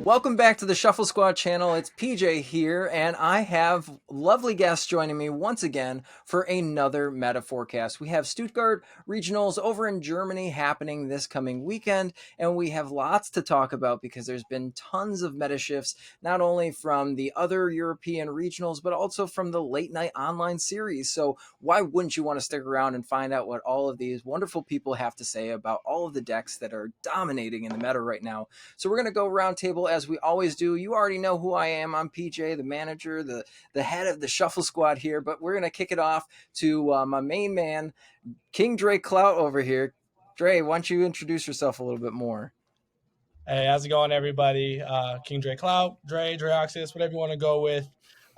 Welcome back to the Shuffle Squad channel. It's PJ here, and I have lovely guests joining me once again for another meta forecast. We have Stuttgart regionals over in Germany happening this coming weekend, and we have lots to talk about because there's been tons of meta shifts, not only from the other European regionals, but also from the late night online series. So why wouldn't you want to stick around and find out what all of these wonderful people have to say about all of the decks that are dominating in the meta right now? So we're going to go round table as we always do. You already know who I am. I'm PJ, the manager, the head of the Shuffle Squad here, but we're going to kick it off to my main man, King Dre Clout over here. Dre, why don't you introduce yourself a little bit more? Hey, how's it going, everybody? King Dre Clout, Dreoxys, whatever you want to go with.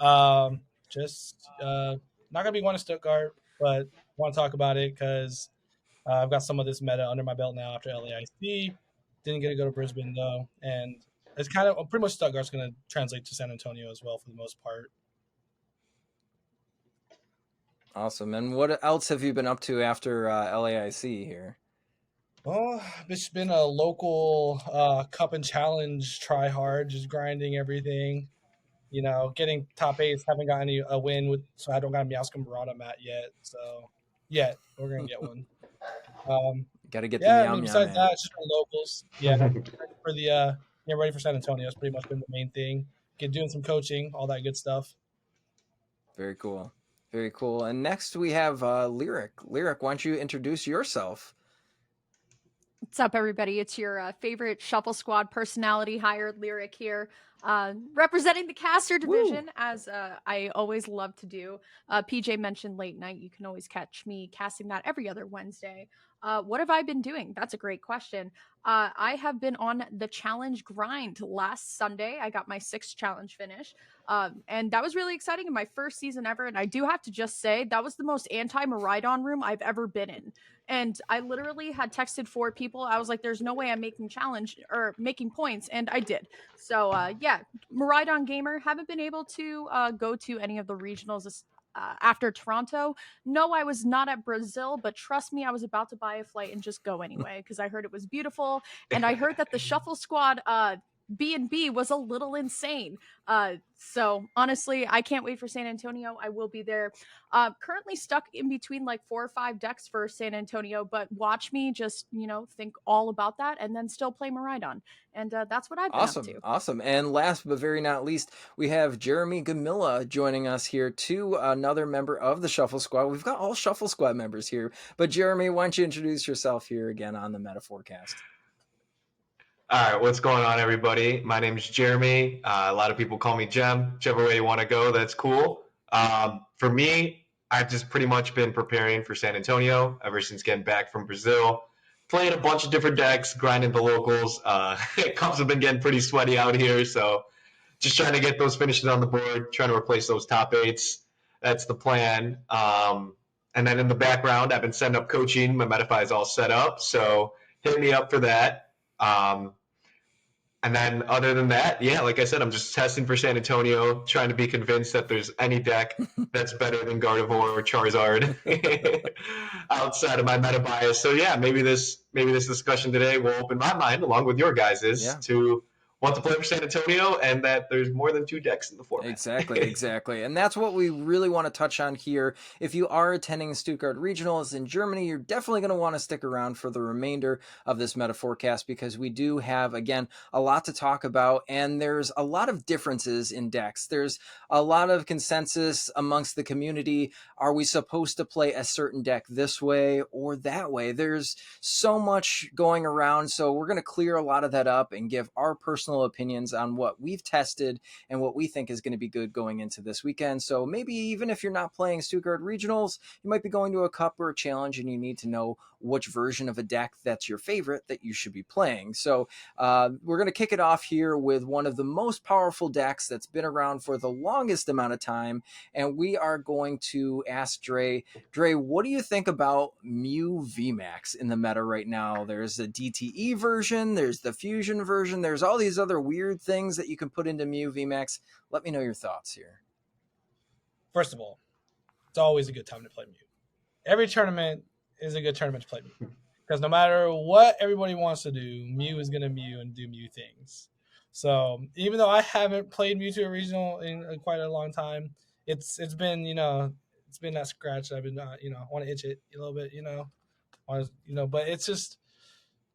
Not going to be going to Stuttgart, but want to talk about it because I've got some of this meta under my belt now after LAIC. Didn't get to go to Brisbane, though. And it's kind of pretty much Stuttgart's going to translate to San Antonio as well for the most part. Awesome. And what else have you been up to after LAIC here? Oh, it's been a local cup and challenge try hard, just grinding everything. You know, getting top eights, haven't gotten a win with, so I don't got a Meowscum Miraidon mat yet. So, we're gonna get one. Got to get the Meow Meow. Besides that, just for locals. Yeah, for the ready for San Antonio. It's pretty much been the main thing. Doing some coaching, all that good stuff. Very cool, very cool. And next we have Lyric. Lyric, why don't you introduce yourself? What's up, everybody? It's your favorite Shuffle Squad personality hired Lyric here, representing the caster division. Woo! As I always love to do. PJ mentioned late night. You can always catch me casting that every other Wednesday. What have I been doing? That's a great question. I have been on the challenge grind. Last Sunday, I got my 6th challenge finish. And that was really exciting in my first season ever. And I do have to just say, that was the most anti-Miraidon room I've ever been in. And I literally had texted 4 people. I was like, there's no way I'm making challenge or making points. And I did. So, Miraidon gamer. Haven't been able to go to any of the regionals after Toronto. No, I was not at Brazil, but trust me, I was about to buy a flight and just go anyway because I heard it was beautiful. And I heard that the Shuffle Squad B&B was a little insane. So honestly, I can't wait for San Antonio. I will be there. Currently stuck in between like 4 or 5 decks for San Antonio, but watch me just, think all about that and then still play Miraidon. And that's what I've been up to. Awesome. And last but very not least, we have Jermey Gumila joining us here too, another member of the Shuffle Squad. We've got all Shuffle Squad members here. But Jeremy, why don't you introduce yourself here again on the Meta Forecast? All right, what's going on, everybody? My name is Jeremy. A lot of people call me Jem. Whichever way you want to go, that's cool. For me, I've just pretty much been preparing for San Antonio ever since getting back from Brazil. Playing a bunch of different decks, grinding the locals. Comps have been getting pretty sweaty out here, so just trying to get those finishes on the board, trying to replace those top 8s. That's the plan. And then in the background, I've been setting up coaching. My Metafy is all set up, so hit me up for that. And then other than that, like I said, I'm just testing for San Antonio, trying to be convinced that there's any deck that's better than Gardevoir or Charizard outside of my meta bias. So maybe this discussion today will open my mind, along with your guys's, to want to play for San Antonio and that there's more than 2 decks in the format. Exactly. And that's what we really want to touch on here. If you are attending Stuttgart Regionals in Germany, you're definitely going to want to stick around for the remainder of this meta forecast because we do have, again, a lot to talk about. And there's a lot of differences in decks. There's a lot of consensus amongst the community. Are we supposed to play a certain deck this way or that way? There's so much going around. So we're going to clear a lot of that up and give our personal opinions on what we've tested and what we think is going to be good going into this weekend. So maybe even if you're not playing Stuttgart Regionals, you might be going to a cup or a challenge and you need to know which version of a deck that's your favorite that you should be playing. So we're going to kick it off here with one of the most powerful decks that's been around for the longest amount of time. And we are going to ask Dre, what do you think about Mew Vmax in the meta right now? There's the DTE version, there's the fusion version, there's all these other weird things that you can put into Mew Vmax. Let me know your thoughts here. First of all, it's always a good time to play Mew. Every tournament is a good tournament to play Mew. Because no matter what everybody wants to do, Mew is going to Mew and do Mew things. So even though I haven't played Mewtwo Regional in quite a long time, it's been it's been that scratch. I've been want to itch it a little bit, but it's just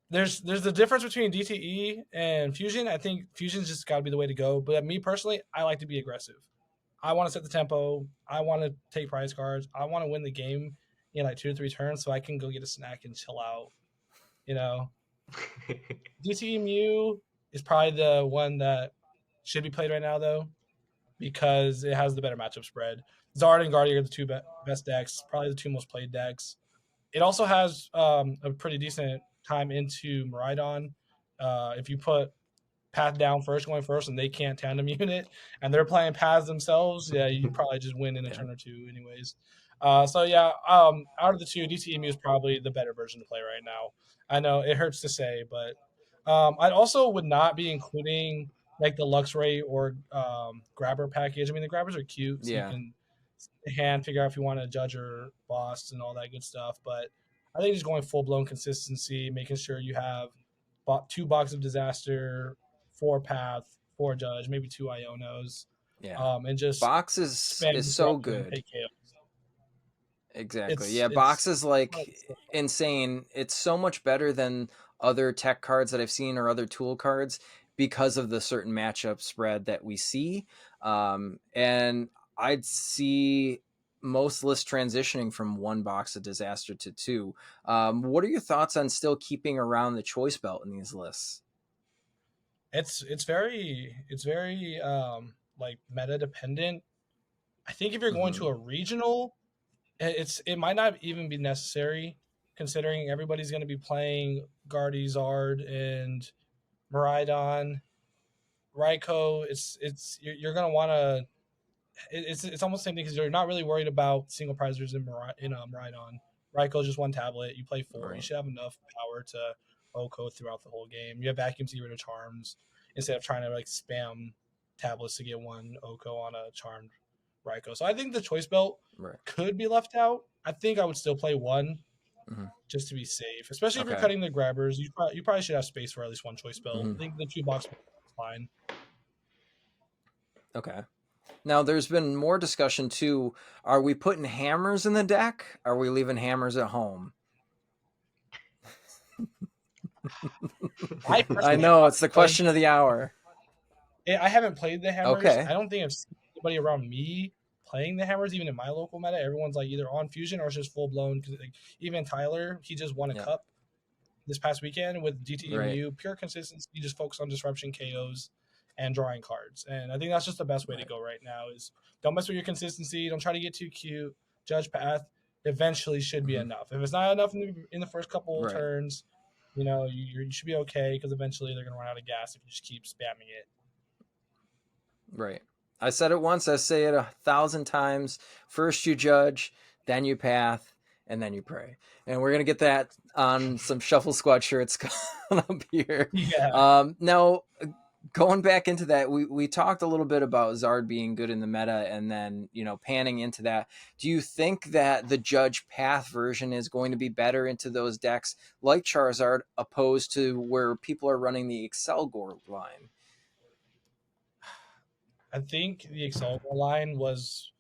there's the difference between DTE and Fusion. I think Fusion's just got to be the way to go. But me personally, I like to be aggressive. I want to set the tempo. I want to take prize cards. I want to win the game in like 2 to 3 turns so I can go get a snack and chill out. DTE Mew is probably the one that should be played right now, though, because it has the better matchup spread. Zard and Gardevoir are the 2 best decks, probably the 2 most played decks. It also has a pretty decent time into Miraidon. If you put Path down going first, and they can't tandem unit, and they're playing paths themselves, yeah, you probably just win in a turn or 2 anyways. Out of the 2, DTE Mew is probably the better version to play right now. I know it hurts to say, but I also would not be including like the Luxray or Grabber package. I mean, the Grabbers are cute, so you can figure out if you want to judge or boss and all that good stuff. But I think just going full blown consistency, making sure you have 2 Box of Disaster, 4 Path, 4 Judge, maybe 2 Ionos. Yeah. And just Box is so good. Exactly. Box is like insane. It's so much better than other tech cards that I've seen or other tool cards because of the certain matchup spread that we see. And I'd see most lists transitioning from 1 Box of Disaster to 2. What are your thoughts on still keeping around the choice belt in these lists? It's very like meta dependent. I think if you're going to a regional, it might not even be necessary, considering everybody's going to be playing Gardevoir and Miraidon, Raikou. You're going to want to. It's almost the same thing because you're not really worried about single prizers in Miraidon. Raikou just 1 tablet. You play 4. Right. You should have enough power to OHKO throughout the whole game. You have Vacuum to get rid of charms instead of trying to like spam tablets to get 1 OHKO on a charmed Raikou. So I think the choice belt could be left out. I think I would still play 1 just to be safe, especially if you're cutting the grabbers. You probably should have space for at least 1 choice belt. I think the 2 box is fine. Okay. Now, there's been more discussion, too. Are we putting hammers in the deck? Are we leaving hammers at home? I know, it's the question of the hour. I haven't played the hammers. Okay. I don't think I've seen anybody around me playing the hammers, even in my local meta. Everyone's like either on Fusion or it's just full-blown. Like, even Tyler, he just won a cup this past weekend with DTE Mew. Pure consistency, just focus on disruption KOs and drawing cards. And I think that's just the best way to go right now is don't mess with your consistency. Don't try to get too cute. Judge path eventually should be enough. If it's not enough in the first couple of turns, you should be okay because eventually they're going to run out of gas if you just keep spamming it. Right. I said it once. I say it 1,000 times. First you judge, then you path, and then you pray. And we're going to get that on some Shuffle Squad shirts coming up here. Yeah. Now, going back into that, we talked a little bit about Zard being good in the meta and then, panning into that. Do you think that the Judge Path version is going to be better into those decks like Charizard opposed to where people are running the Excelgor line? I think the Excelgor line was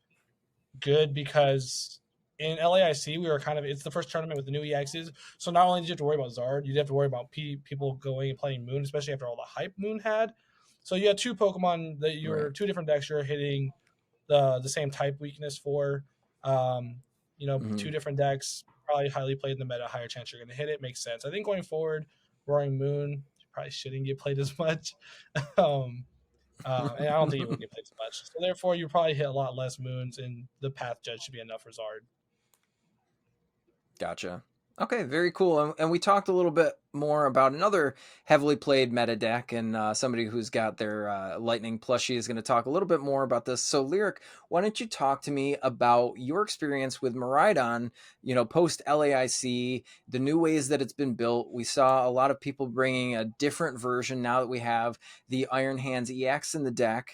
good because in LAIC, we were it's the first tournament with the new EXs. So not only did you have to worry about Zard, you have to worry about people going and playing Moon, especially after all the hype Moon had. So you had 2 Pokemon that you were 2 different decks you're hitting the same type weakness for. 2 different decks, probably highly played in the meta, higher chance you're going to hit it. Makes sense. I think going forward, Roaring Moon probably shouldn't get played as much. And I don't think it will get played as much. So therefore, you probably hit a lot less Moons, and the Path Judge should be enough for Zard. Gotcha. Okay, very cool. And we talked a little bit more about another heavily played meta deck, and somebody who's got their Lightning plushie is going to talk a little bit more about this. So, Lyric, why don't you talk to me about your experience with Miraidon, post LAIC, the new ways that it's been built. We saw a lot of people bringing a different version now that we have the Iron Hands EX in the deck.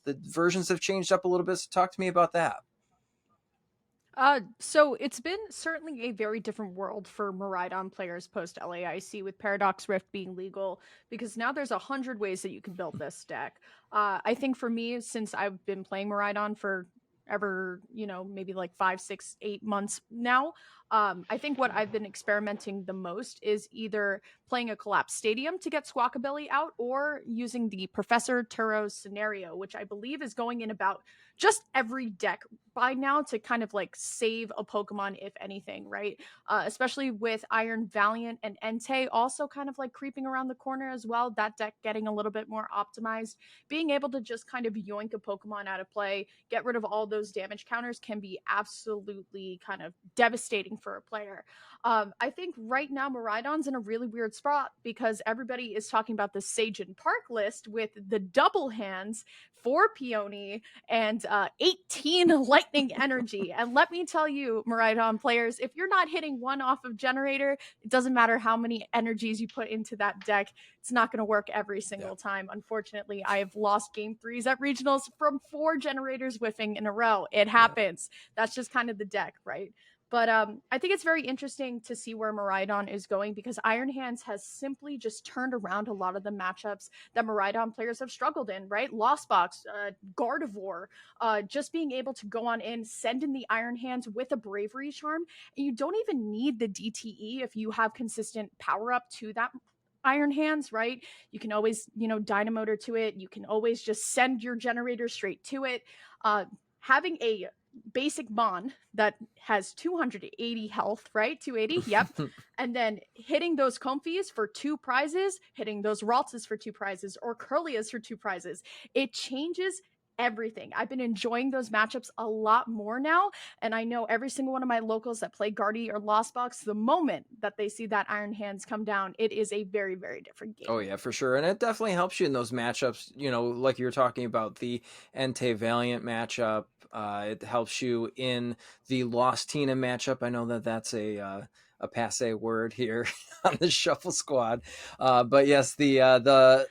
The versions have changed up a little bit, so talk to me about that. So it's been certainly a very different world for Miraidon players post LAIC with Paradox Rift being legal, because now there's 100 ways that you can build this deck. I think for me, since I've been playing Miraidon for ever, maybe like 5, 6, 8 months now, I think what I've been experimenting the most is either playing a collapsed stadium to get Squawkabilly out, or using the Professor Turo's scenario, which I believe is going in about just every deck by now to kind of like save a Pokemon, if anything, right? Especially with Iron Valiant and Entei also kind of like creeping around the corner as well. That deck getting a little bit more optimized. Being able to just kind of yoink a Pokemon out of play, get rid of all those damage counters can be absolutely kind of devastating for a player. I think right now Miraidon's in a really weird spot because everybody is talking about the Sajin Park list with the double hands, 4 Peony, and 18 lightning energy. And let me tell you, Miraidon players, if you're not hitting one off of generator, it doesn't matter how many energies you put into that deck, it's not going to work every single time. Unfortunately, I have lost game 3s at regionals from 4 generators whiffing in a row. It happens. That's just kind of the deck, right? But I think it's very interesting to see where Miraidon is going, because Iron Hands has simply just turned around a lot of the matchups that Miraidon players have struggled in, right? Lost Box, Gardevoir, just being able to go on in, send in the Iron Hands with a Bravery Charm. And you don't even need the DTE if you have consistent power up to that Iron Hands, right? You can always, Dynamotor to it. You can always just send your generator straight to it. Having a basic Mon that has 280 health, right? 280, yep. And then hitting those Comfies for 2 prizes, hitting those Ralts for 2 prizes, or Curlias for 2 prizes. It changes everything. I've been enjoying those matchups a lot more now, and I know every single one of my locals that play Guardy or Lost Box, the moment that they see that Iron Hands come down, it is a very, very different game. Oh yeah, for sure. And it definitely helps you in those matchups, like you were talking about the Entei Valiant matchup. It helps you in the Lost Tina matchup. I know that that's a passe word here on the Shuffle Squad. But yes, the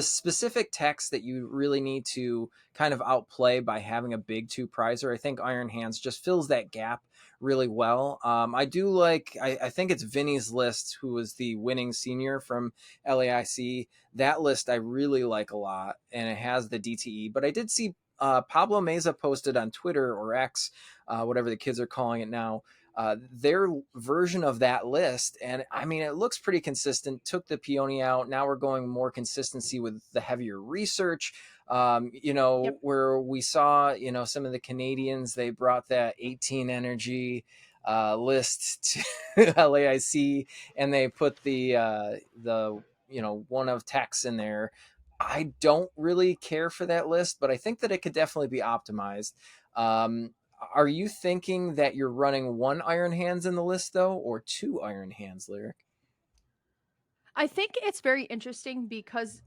specific text that you really need to kind of outplay by having a big 2 prizer, I think Iron Hands just fills that gap really well. I do like, I think it's Vinny's list, who was the winning senior from LAIC. That list I really like a lot, and it has the DTE. But I did see Pablo Meza posted on Twitter, or X, whatever the kids are calling it now, their version of that list. And I mean, it looks pretty consistent. Took the Peony out. Now we're going more consistency with the heavier research. Where we saw, some of the Canadians, they brought that 18 energy list to LAIC, and they put the one of Tex in there. I don't really care for that list, but I think that it could definitely be optimized. Are you thinking that you're running 1 Iron Hands in the list, though, or 2 Iron Hands, Lyric? I think it's very interesting because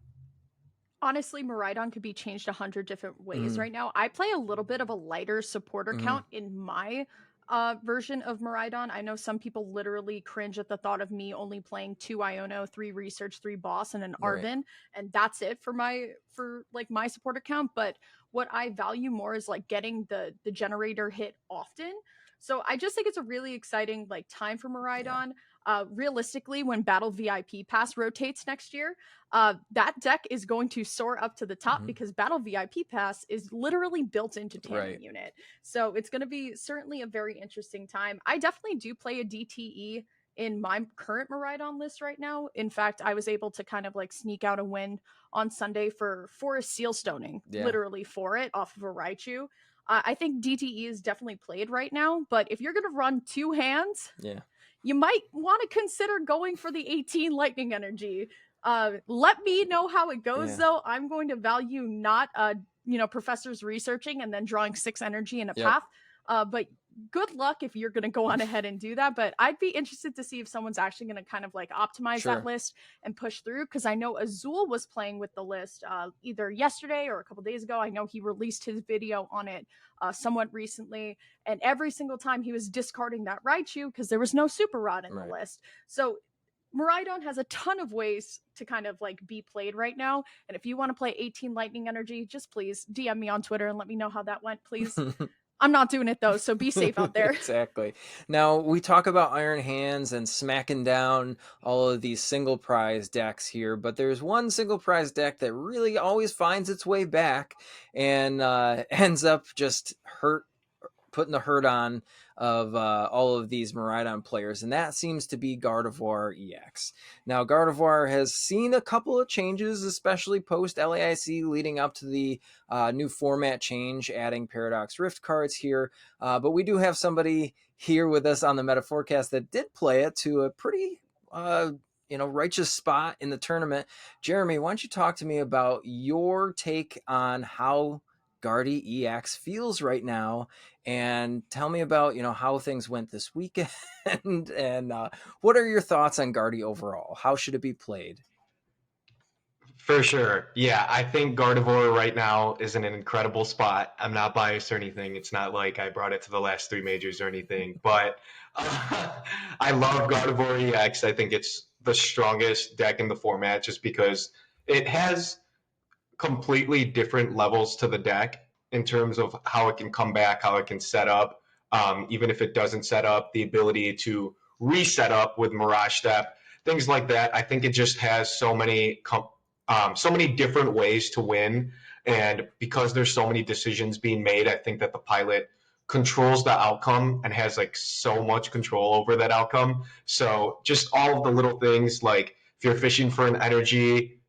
honestly, Miraidon could be changed 100 different ways right now. I play a little bit of a lighter supporter count in my version of Miraidon. I know some people literally cringe at the thought of me only playing 2 Iono, 3 Research, 3 Boss, and an Arvin, and that's it for my supporter count. But what I value more is like getting the generator hit often. So I just think it's a really exciting time for Miraidon. Realistically, when Battle VIP Pass rotates next year, that deck is going to soar up to the top because Battle VIP Pass is literally built into Tandem Unit. So it's going to be certainly a very interesting time. I definitely do play a DTE in my current Miraidon list right now. In fact, I was able to kind of sneak out a win on Sunday for Forest Seal Stoning, literally for it off of a Raichu. I think DTE is definitely played right now, but if you're going to run 2 hands, you might want to consider going for the 18 lightning energy. Let me know how it goes, though. I'm going to value not, professors researching and then drawing 6 energy in a path. But good luck if you're going to go on ahead and do that. But I'd be interested to see if someone's actually going to kind of optimize that list and push through. Because I know Azul was playing with the list either yesterday or a couple days ago. I know he released his video on it somewhat recently. And every single time he was discarding that Raichu because there was no Super Rod in the list. So Miraidon has a ton of ways to kind of be played right now. And if you want to play 18 lightning energy, just please DM me on Twitter and let me know how that went, please. I'm not doing it though, so be safe out there. Exactly. Now, we talk about Iron Hands and smacking down all of these single prize decks here, but there's one single prize deck that really always finds its way back and ends up just putting the hurt on of all of these Miraidon players, and that seems to be Gardevoir EX. Now, Gardevoir has seen a couple of changes, especially post LAIC leading up to the new format change, adding Paradox Rift cards here, but we do have somebody here with us on the Meta Forecast that did play it to a pretty righteous spot in the tournament. Jeremy, why don't you talk to me about your take on how Guardy EX feels right now, and tell me about how things went this weekend and what are your thoughts on Guardy overall? How should it be played? For sure. Yeah, I think Gardevoir right now is in an incredible spot. I'm not biased or anything. It's not like I brought it to the last 3 majors or anything, but I love Gardevoir EX. I think it's the strongest deck in the format just because it has completely different levels to the deck in terms of how it can come back, how it can set up. Even if it doesn't set up, the ability to reset up with Mirage Step, things like that. I think it just has so many different ways to win. And because there's so many decisions being made, I think that the pilot controls the outcome and has like so much control over that outcome. So just all of the little things, like if you're fishing for an energy,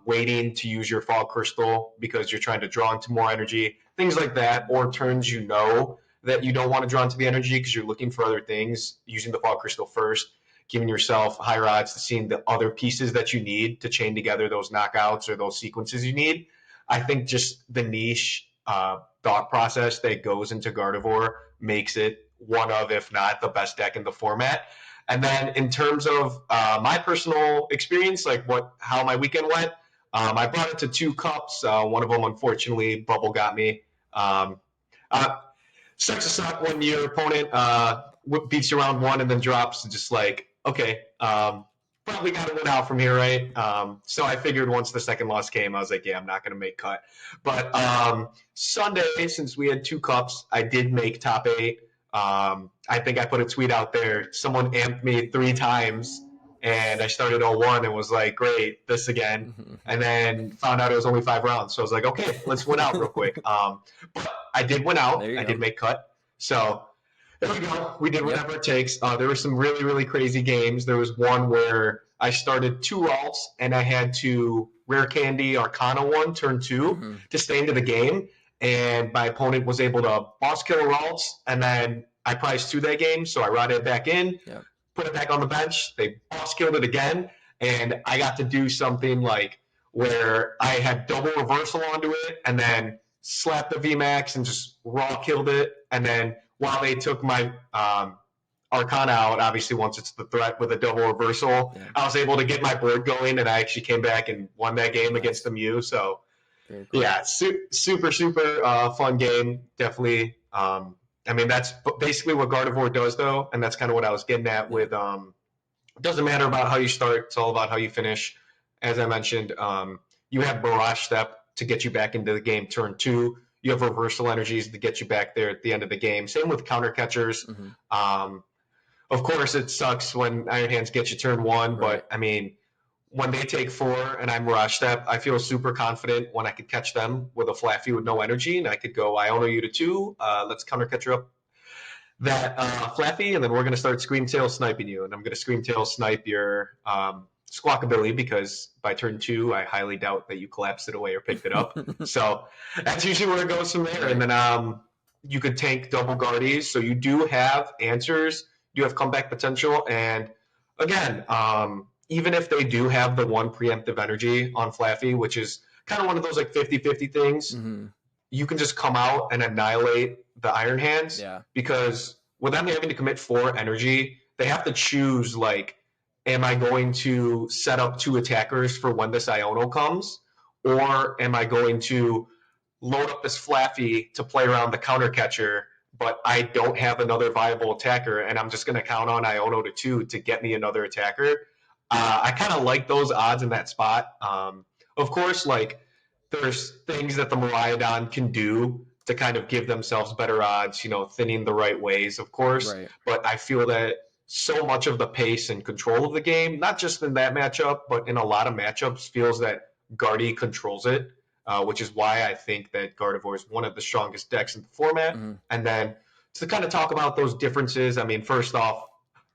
waiting to use your Fog Crystal because you're trying to draw into more energy, things like that, or turns that you don't want to draw into the energy because you're looking for other things, using the Fog Crystal first, giving yourself higher odds to seeing the other pieces that you need to chain together those knockouts or those sequences you need. I think just the niche thought process that goes into Gardevoir makes it one of, if not the best deck in the format. And then in terms of my personal experience, like how my weekend went, I brought it to 2 cups. One of them, unfortunately, Bubble got me. Sucks to suck when your opponent beats you round 1 and then drops, just like, okay, probably got to win out from here, right? So I figured once the second loss came, I was like, yeah, I'm not going to make cut. But Sunday, since we had 2 cups, I did make top 8. I think I put a tweet out there. Someone amped me 3 times, and I started 0-1 and was like, great, this again. And then found out it was only 5 rounds. So I was like, okay, let's win out real quick. But I did win out. I did make cut. So there we go. We did whatever it takes. There were some really, really crazy games. There was one where I started 2 alts, and I had to Rare Candy Arcana 1, turn 2, to stay into the game. And my opponent was able to boss kill alts, and then I prized 2 that game, so I routed it back in, put it back on the bench. They boss killed it again, and I got to do something like where I had double reversal onto it, and then slapped the Vmax and just raw killed it. And then while they took my Arcana out, obviously once it's the threat with a double reversal, I was able to get my board going, and I actually came back and won that game against the Mew. So cool. Yeah, super fun game. Definitely. I mean, that's basically what Gardevoir does, though, and that's kind of what I was getting at with. It doesn't matter about how you start; it's all about how you finish. As I mentioned, you have Barrage Step to get you back into the game turn 2. You have Reversal Energies to get you back there at the end of the game. Same with Counter Catchers. Of course, it sucks when Iron Hands get you turn 1, but I mean, when they take 4 and I'm Mirage Step, I feel super confident when I could catch them with a Flaffy with no energy, and I could go, I honor you to 2, let's Counter Catcher up that Flaffy, and then we're going to start Scream Tail sniping you, and I'm going to Scream Tail snipe your Squawkabilly because by turn 2, I highly doubt that you collapsed it away or picked it up. So that's usually where it goes from there, and then you could tank double Guardies, so you do have answers, you have comeback potential, and again, even if they do have the 1 preemptive energy on Flaffy, which is kind of one of those like 50-50 things, you can just come out and annihilate the Iron Hands. Because with them having to commit 4 energy, they have to choose, like, am I going to set up 2 attackers for when this Iono comes? Or am I going to load up this Flaffy to play around the counter catcher, but I don't have another viable attacker, and I'm just going to count on Iono to 2 to get me another attacker? I kind of like those odds in that spot. Of course, like, there's things that the Miraidon can do to kind of give themselves better odds, thinning the right ways, of course. Right. But I feel that so much of the pace and control of the game, not just in that matchup, but in a lot of matchups, feels that Guardy controls it, which is why I think that Gardevoir is one of the strongest decks in the format. Mm-hmm. And then to kind of talk about those differences, I mean, first off,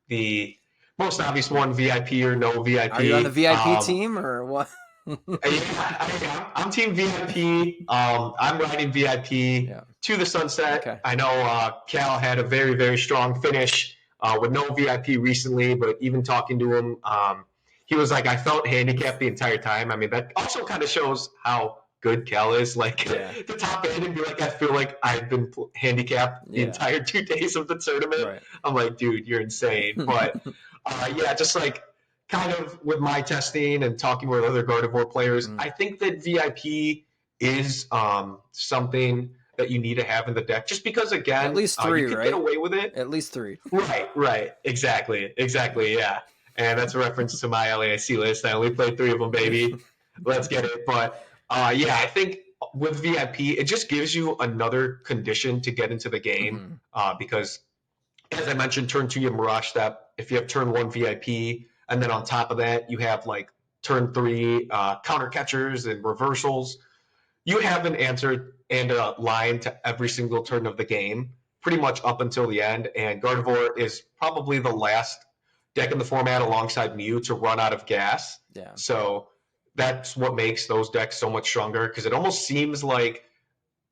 the most obvious one, VIP or no VIP. Are you on the VIP team or what? Yeah, I'm team VIP. I'm riding VIP to the sunset. Okay. I know Cal had a very, very strong finish with no VIP recently, but even talking to him, he was like, I felt handicapped the entire time. I mean, that also kind of shows how good Cal is. Like, the top end and be like, I feel like I've been handicapped the entire 2 days of the tournament. Right. I'm like, dude, you're insane. But just like, kind of with my testing and talking with other Gardevoir players, I think that VIP is something that you need to have in the deck. Just because, again, at least 3, you can right? get away with it. At least 3. Right. Exactly, yeah. And that's a reference to my LAIC list. I only played 3 of them, baby. Let's get it. But, I think with VIP, it just gives you another condition to get into the game because, as I mentioned, turn 2, you have Mirage Step. If you have turn 1 VIP, and then on top of that, you have like turn 3 counter catchers and reversals. You have an answer and a line to every single turn of the game, pretty much up until the end. And Gardevoir is probably the last deck in the format alongside Mew to run out of gas. Yeah. So that's what makes those decks so much stronger, because it almost seems like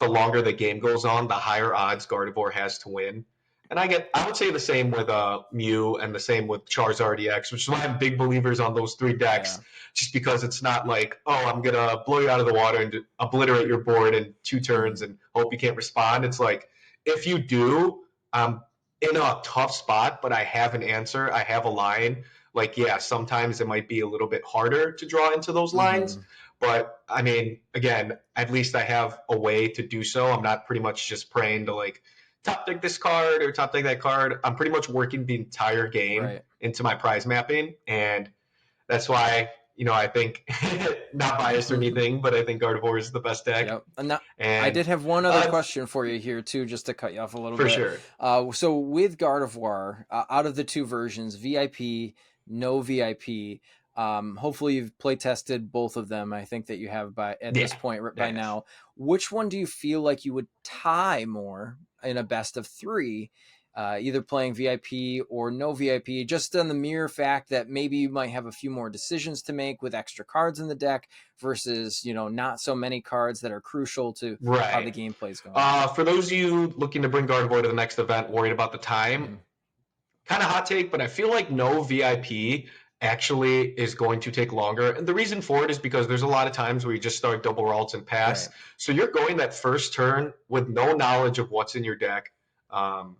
the longer the game goes on, the higher odds Gardevoir has to win. And I would say the same with Mew and the same with Charizard EX, which is why I'm big believers on those 3 decks, just because it's not like, I'm going to blow you out of the water and obliterate your board in 2 turns and hope you can't respond. It's like, if you do, I'm in a tough spot, but I have an answer, I have a line. Like, sometimes it might be a little bit harder to draw into those lines. But, I mean, again, at least I have a way to do so. I'm not pretty much just praying to, like, top deck this card or top deck that card. I'm pretty much working the entire game into my prize mapping. And that's why, I think, not biased or anything, but I think Gardevoir is the best deck. Yep. And I did have one other question for you here, too, just to cut you off a little bit. For sure. So with Gardevoir, out of the 2 versions, VIP, no VIP, hopefully you've play tested both of them. I think that you have at this point by now. Which one do you feel like you would tie more in a best of 3, either playing VIP or no VIP, just on the mere fact that maybe you might have a few more decisions to make with extra cards in the deck versus, not so many cards that are crucial to how the gameplay is going? For those of you looking to bring Gardevoir to the next event, worried about the time, kind of hot take, but I feel like no VIP actually is going to take longer. And the reason for it is because there's a lot of times where you just start double ralts and pass. Right. So you're going that first turn with no knowledge of what's in your deck. And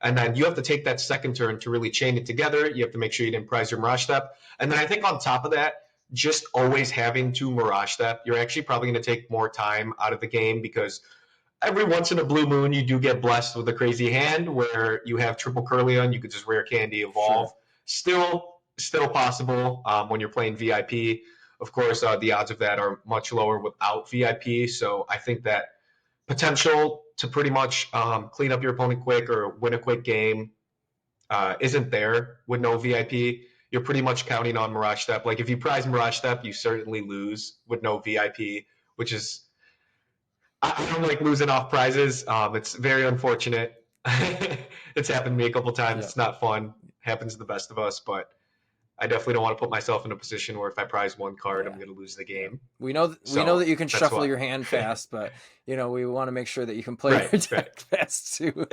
then you have to take that second turn to really chain it together. You have to make sure you didn't prize your Mirage Step. And then I think on top of that, just always having 2 Mirage Step, you're actually probably going to take more time out of the game, because every once in a blue moon, you do get blessed with a crazy hand where you have triple Curlion, you could just rare candy evolve. Sure. Still possible when you're playing VIP. Of course, the odds of that are much lower without VIP. So I think that potential to pretty much clean up your opponent quick or win a quick game isn't there with no VIP. You're pretty much counting on Mirage Step. Like, if you prize Mirage Step, you certainly lose with no VIP, which is, I don't like losing off prizes. It's very unfortunate. It's happened to me a couple times. Yeah. It's not fun. Happens to the best of us, but I definitely don't want to put myself in a position where if I prize one card, I'm going to lose the game. We know that you can shuffle your hand fast, but we want to make sure that you can play your deck fast too.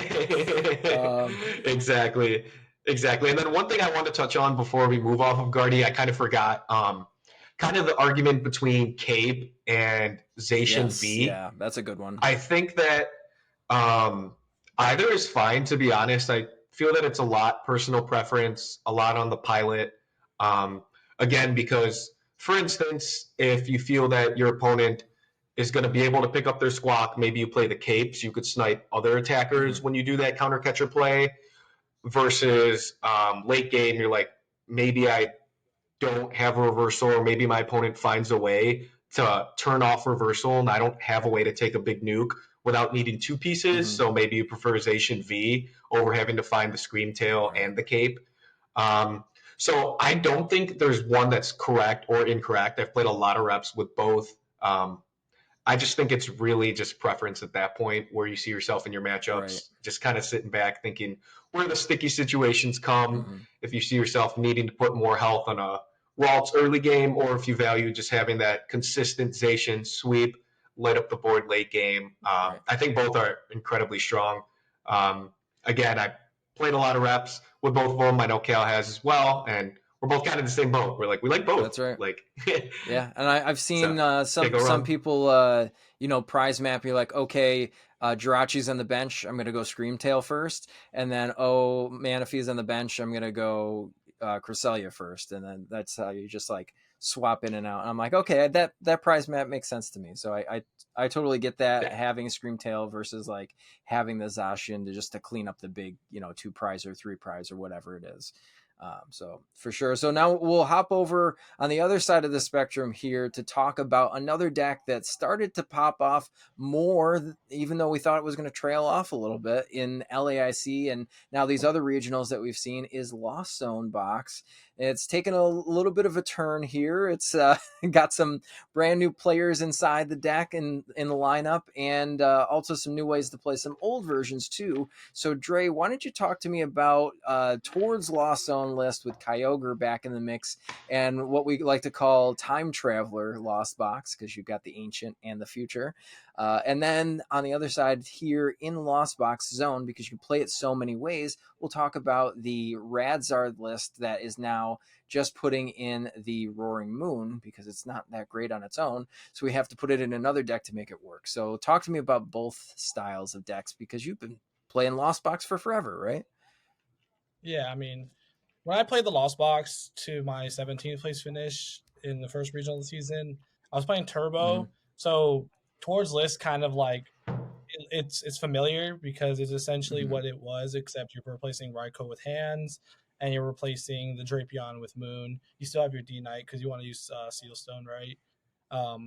Exactly. And then one thing I want to touch on before we move off of Guardy, I kind of forgot. Kind of the argument between Cape and Zacian V. Yeah, that's a good one. I think that either is fine, to be honest. I feel that it's a lot personal preference, a lot on the pilot. Again, because, for instance, if you feel that your opponent is going to be able to pick up their Squawk, maybe you play the Capes, you could snipe other attackers when you do that counter catcher play, versus late game, you're like, maybe I don't have a reversal, or maybe my opponent finds a way to turn off reversal and I don't have a way to take a big nuke without needing two pieces. So maybe you prefer Zacian V over having to find the Screamtail and the Cape. So I don't think there's one that's correct or incorrect. I've played a lot of reps with both. I just think it's really just preference at that point where you see yourself in your matchups, just kind of sitting back thinking where the sticky situations come. If you see yourself needing to put more health on a Ralts early game, or if you value just having that consistent Zacian sweep, light up the board late game. I think both are incredibly strong. Again, I played a lot of reps with both of them. I know Cal has as well, and we're both kind of in the same boat. We're like, we like both. That's right. Like, yeah, and I've seen some people, prize map. You're like, okay, Jirachi's on the bench. I'm gonna go Screamtail first, and then Manaphy's on the bench. I'm gonna go Cresselia first, and then that's how you just like swap in and out. And I'm like, okay, that prize map makes sense to me. So I totally get that, having a Screamtail versus like having the Zacian to clean up the big 2 prize or 3 prize or whatever it is. So for sure. So now we'll hop over on the other side of the spectrum here to talk about another deck that started to pop off more, even though we thought it was going to trail off a little bit in LAIC. And now these other regionals that we've seen is Lost Zone box. It's taken a little bit of a turn here. It's got some brand new players inside the deck and in the lineup, and also some new ways to play some old versions too. So Dre, why don't you talk to me about Towards Lost Zone list with Kyogre back in the mix, and what we like to call Time Traveler Lost Box, because you've got the Ancient and the Future. And then on the other side here in Lost Box Zone, because you play it so many ways, we'll talk about the Radzard list that is now just putting in the Roaring Moon, because it's not that great on its own. So we have to put it in another deck to make it work. So talk to me about both styles of decks, because you've been playing Lost Box for forever, right? Yeah, I mean, when I played the Lost Box to my 17th place finish in the first regional of the season, I was playing Turbo. So Towards list kind of like it's familiar, because it's essentially what it was, except you're replacing Raikou with Hands, and you're replacing the Drapion with Moon. You still have your D-Knight because you want to use Sealstone, right?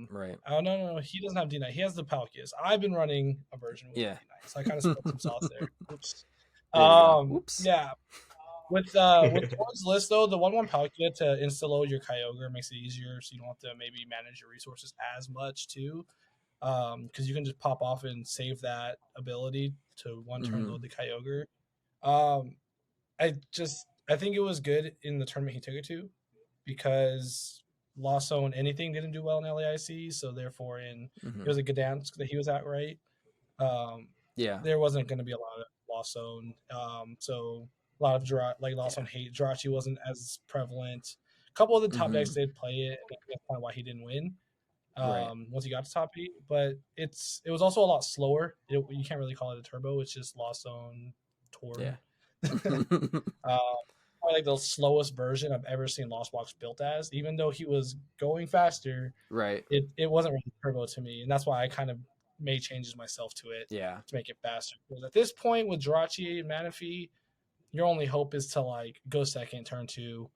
Right. Oh, no, he doesn't have D-Knight. He has the Palkias. I've been running a version with D-Knight, so I kind of spilled some sauce there. Oops. Oops. Yeah. With Towards list, though, the 1/1 Palkia to insta-load your Kyogre makes it easier, so you don't have to maybe manage your resources as much, too. Because you can just pop off and save that ability to one turn load the Kyogre. I think it was good in the tournament he took it to, because Lost Zone anything didn't do well in LAIC, so therefore it was a Gdansk that he was at, right? There wasn't going to be a lot of Lost Zone, so a lot of Lost Zone hate. Jirachi wasn't as prevalent. A couple of the top decks did play it, and that's kind of why he didn't win. Once he got to top 8, but it was also a lot slower. You can't really call it a turbo. It's just Lost Zone Tour. Probably like the slowest version I've ever seen Lost Box built as. Even though he was going faster, it wasn't really turbo to me, and that's why I kind of made changes myself to it to make it faster. Because at this point with Jirachi and Manaphy, your only hope is to like go second, turn 2,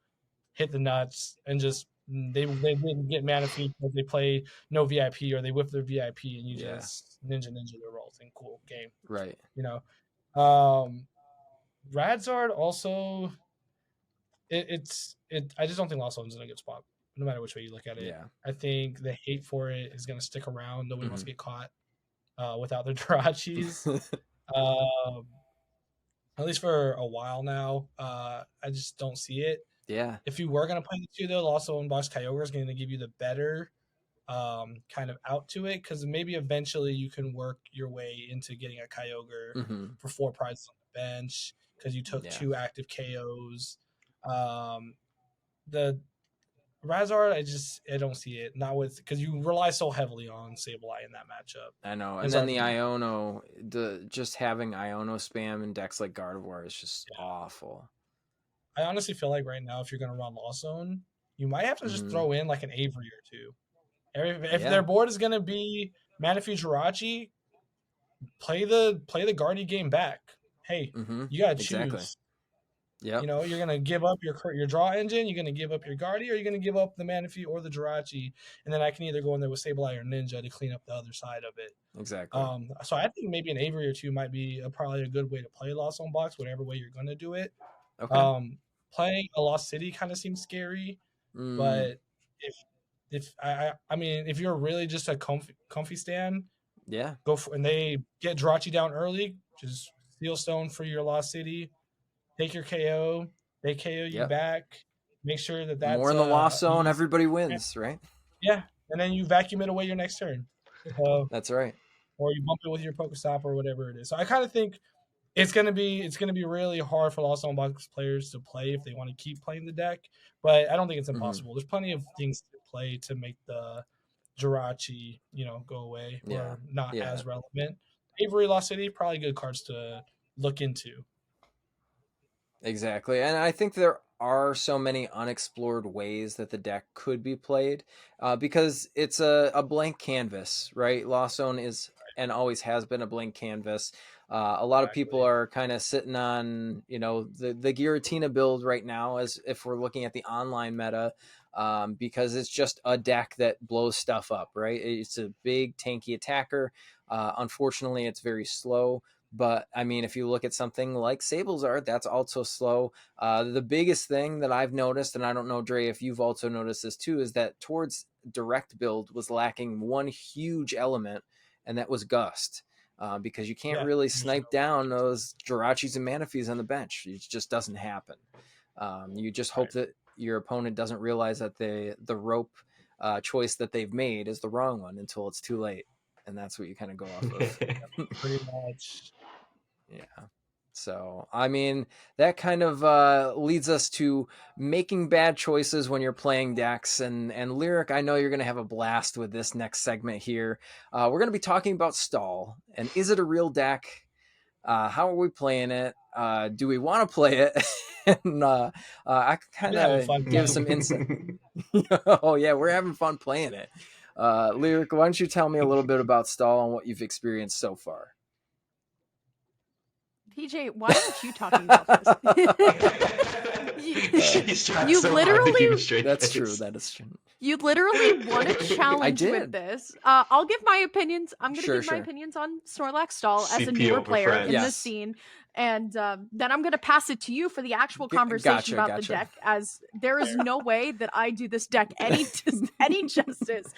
hit the nuts, and just they didn't get Manaphy because they play no VIP, or they whip their VIP, and you just ninja their rolls in cool game. Right. Radzard also, I just don't think Lost Zone's in a good spot, no matter which way you look at it. Yeah. I think the hate for it is going to stick around. Nobody wants to get caught without their Jirachis. At least for a while now. I just don't see it. Yeah. If you were going to play the 2, though, Lost Zone Box Kyogre is going to give you the better kind of out to it, because maybe eventually you can work your way into getting a Kyogre for 4 prizes on the bench, because you took 2 active KOs. The Radzard, I don't see it. Not with, because you rely so heavily on Sableye in that matchup. I know. And then the Iono, just having Iono spam in decks like Gardevoir is just awful. I honestly feel like right now, if you're going to run Lost Zone, you might have to just throw in like an Avery or 2. If their board is going to be Manaphy Jirachi, play the Guardy game back. Hey, you got to choose. Yeah. You know, you're gonna give up your draw engine, you're gonna give up your Guardy, or you're gonna give up the Manaphy or the Jirachi, and then I can either go in there with Sableye or Ninja to clean up the other side of it. Exactly. So I think maybe an Avery or two might be probably a good way to play Lost Zone Box, whatever way you're gonna do it. Okay. Playing a Lost City kind of seems scary, but if I mean, if you're really just a comfy stand, yeah, go for, and they get Jirachi down early, just Steel Stone for your Lost City, take your KO, they KO you back, make sure that's more in the Lost Zone, everybody wins, right? Yeah, and then you vacuum it away your next turn. That's right. Or you bump it with your Pokestop or whatever it is. So I kind of think it's gonna be really hard for Lost Zone Box players to play if they want to keep playing the deck, but I don't think it's impossible. There's plenty of things to play to make the Jirachi, go away or not as relevant. Avery, Lost City, probably good cards to look into. Exactly, and I think there are so many unexplored ways that the deck could be played because it's a blank canvas, right? Lost Zone is and always has been a blank canvas. A lot of people are kind of sitting on, the Giratina build right now, as if we're looking at the online meta, because it's just a deck that blows stuff up, right? It's a big tanky attacker. Unfortunately, it's very slow. But I mean, if you look at something like Sablezard, that's also slow. The biggest thing that I've noticed, and I don't know, Dre, if you've also noticed this too, is that towards direct build was lacking one huge element, and that was Gust. Because you can't really snipe down those Jirachis and Manaphy's on the bench. It just doesn't happen. You just hope that your opponent doesn't realize that the rope choice that they've made is the wrong one until it's too late. And that's what you kind of go off of. Pretty much. Yeah. So, I mean, that kind of leads us to making bad choices when you're playing decks. And Lyric, I know you're going to have a blast with this next segment here. We're going to be talking about Stall. And is it a real deck? How are we playing it? Do we want to play it? And I can kind of give some insight. Oh, yeah, we're having fun playing it. Lyric, why don't you tell me a little bit about Stall and what you've experienced so far? PJ, why aren't you talking about this? You so literally. That's true. That is true. You literally won a challenge with this. I'll give my opinions. I'm going to give my opinions on Snorlax Stall as a newer player in this scene. And then I'm going to pass it to you for the actual conversation about the deck, as there is no way that I do this deck any justice.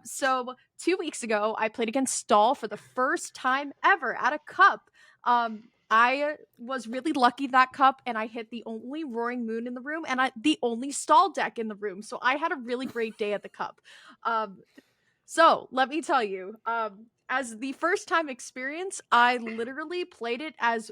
So 2 weeks ago, I played against Stall for the first time ever at a cup. I was really lucky that cup, and I hit the only Roaring Moon in the room and the only Stall deck in the room. So I had a really great day at the cup. So let me tell you, as the first time experience, I literally played it as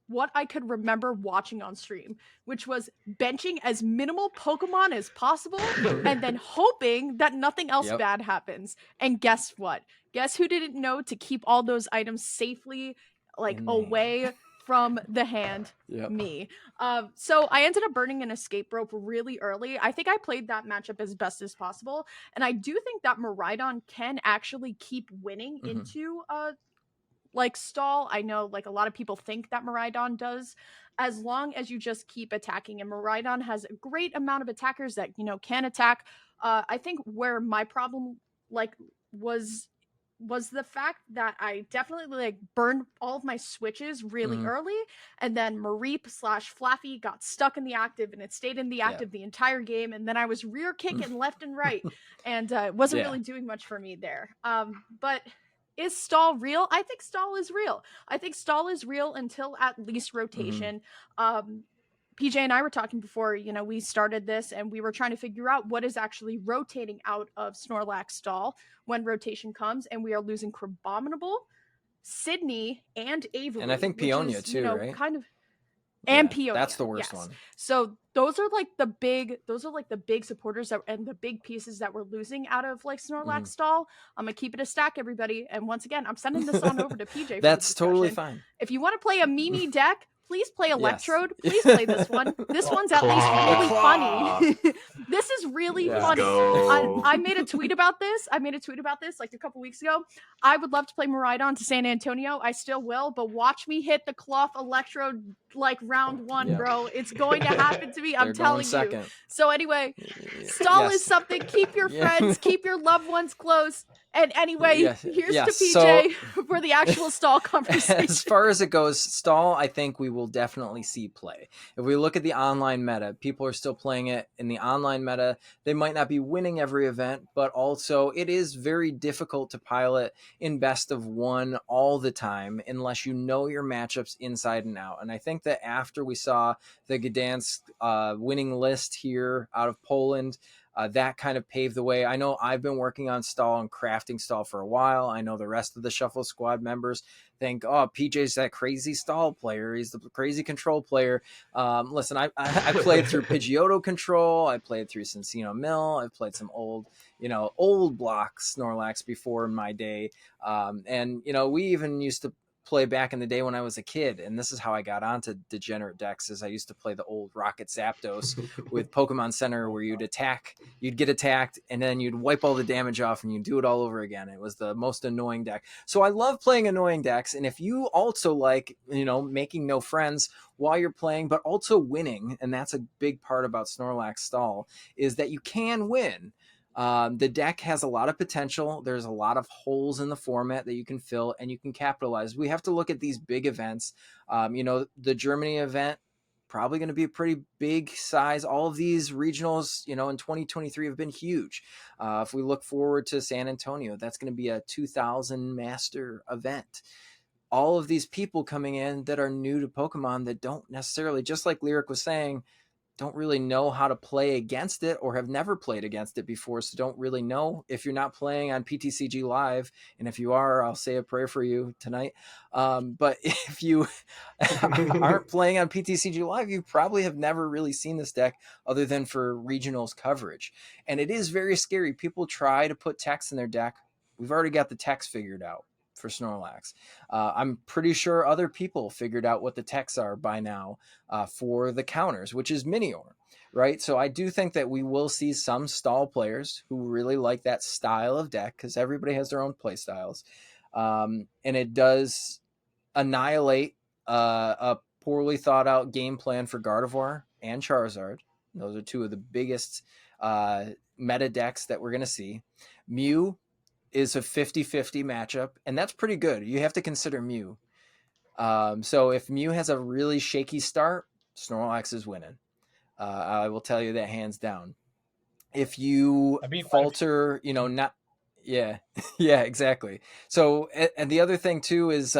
what I could remember watching on stream, which was benching as minimal Pokemon as possible and then hoping that nothing else bad happens. And guess what? Guess who didn't know to keep all those items safely away from the hand? Me. So I ended up burning an escape rope really early. I think I played that matchup as best as possible, and I do think that Miraidon can actually keep winning into Stall. I know a lot of people think that Miraidon does, as long as you just keep attacking, and Miraidon has a great amount of attackers that can attack. I think where my problem was the fact that I definitely burned all of my switches really early, and then Mareep / Flaffy got stuck in the active, and it stayed in the active the entire game, and then I was rear kicking left and right, and it wasn't really doing much for me there. But is Stall real? I think Stall is real. I think Stall is real until at least rotation. PJ and I were talking before, we started this, and we were trying to figure out what is actually rotating out of Snorlax Stall when rotation comes, and we are losing Crabominable, Sydney, and Avery. And I think Peonia too, right? And Peonia. That's the worst one. So those are the big supporters and the big pieces that we're losing out of Snorlax Stall. I'm gonna keep it a stack, everybody. And once again, I'm sending this on over to PJ. That's totally fine. If you want to play a Mimi deck, please play Yes. Electrode. Please play this one. This one's at least really funny. This is really Yeah. funny. Go. I made a tweet about this. Like a couple weeks ago. I would love to play Miraidon to San Antonio. I still will, but watch me hit the cloth Electrode like round 1, Yep. bro. It's going to happen to me. I'm They're going telling you. second. So anyway, stall Yes. is something. Keep your friends, keep your loved ones close. And anyway, Yes. here's Yes. to PJ So- for the actual stall conversation. As far as it goes, stall, I think we will definitely see play. If we look at the online meta, people are still playing it in the online meta. They might not be winning every event, but also it is very difficult to pilot in best of one all the time unless you know your matchups inside and out. And I think that after we saw the Gdansk winning list here out of Poland, that kind of paved the way. I know I've been working on stall and crafting stall for a while. I know the rest of the Shuffle Squad members think, oh, PJ's that crazy stall player. He's the crazy control player. Listen, I played through Pidgeotto control. I played through Cincino Mill. I've played some old block Snorlax before in my day. And, we even used to play back in the day when I was a kid, and this is how I got onto degenerate decks. Is I used to play the old Rocket Zapdos with Pokemon Center, where you'd get attacked, and then you'd wipe all the damage off, and you'd do it all over again. It was the most annoying deck. So I love playing annoying decks, and if you also like, making no friends while you're playing, but also winning, and that's a big part about Snorlax stall, is that you can win. The deck has a lot of potential. There's a lot of holes in the format that you can fill and you can capitalize. We have to look at these big events. The Germany event, probably going to be a pretty big size. All of these regionals, in 2023 have been huge. If we look forward to San Antonio, that's going to be a 2,000 master event. All of these people coming in that are new to Pokemon that don't necessarily, just like Lyric was saying, don't really know how to play against it or have never played against it before, so don't really know. If you're not playing on PTCG Live, and if you are, I'll say a prayer for you tonight. But if you aren't playing on PTCG Live, you probably have never really seen this deck other than for regionals coverage. And it is very scary. People try to put text in their deck. We've already got the text figured out for Snorlax. I'm pretty sure other people figured out what the techs are by now for the counters, which is Minior, right? So I do think that we will see some stall players who really like that style of deck, because everybody has their own play styles. And it does annihilate a poorly thought out game plan for Gardevoir and Charizard. Those are two of the biggest meta decks that we're going to see. Mew is a 50-50 matchup, and that's pretty good. You have to consider Mew. So if Mew has a really shaky start, Snorlax is winning. I will tell you that hands down. If you falter, not... Yeah, yeah, exactly. So, and the other thing too is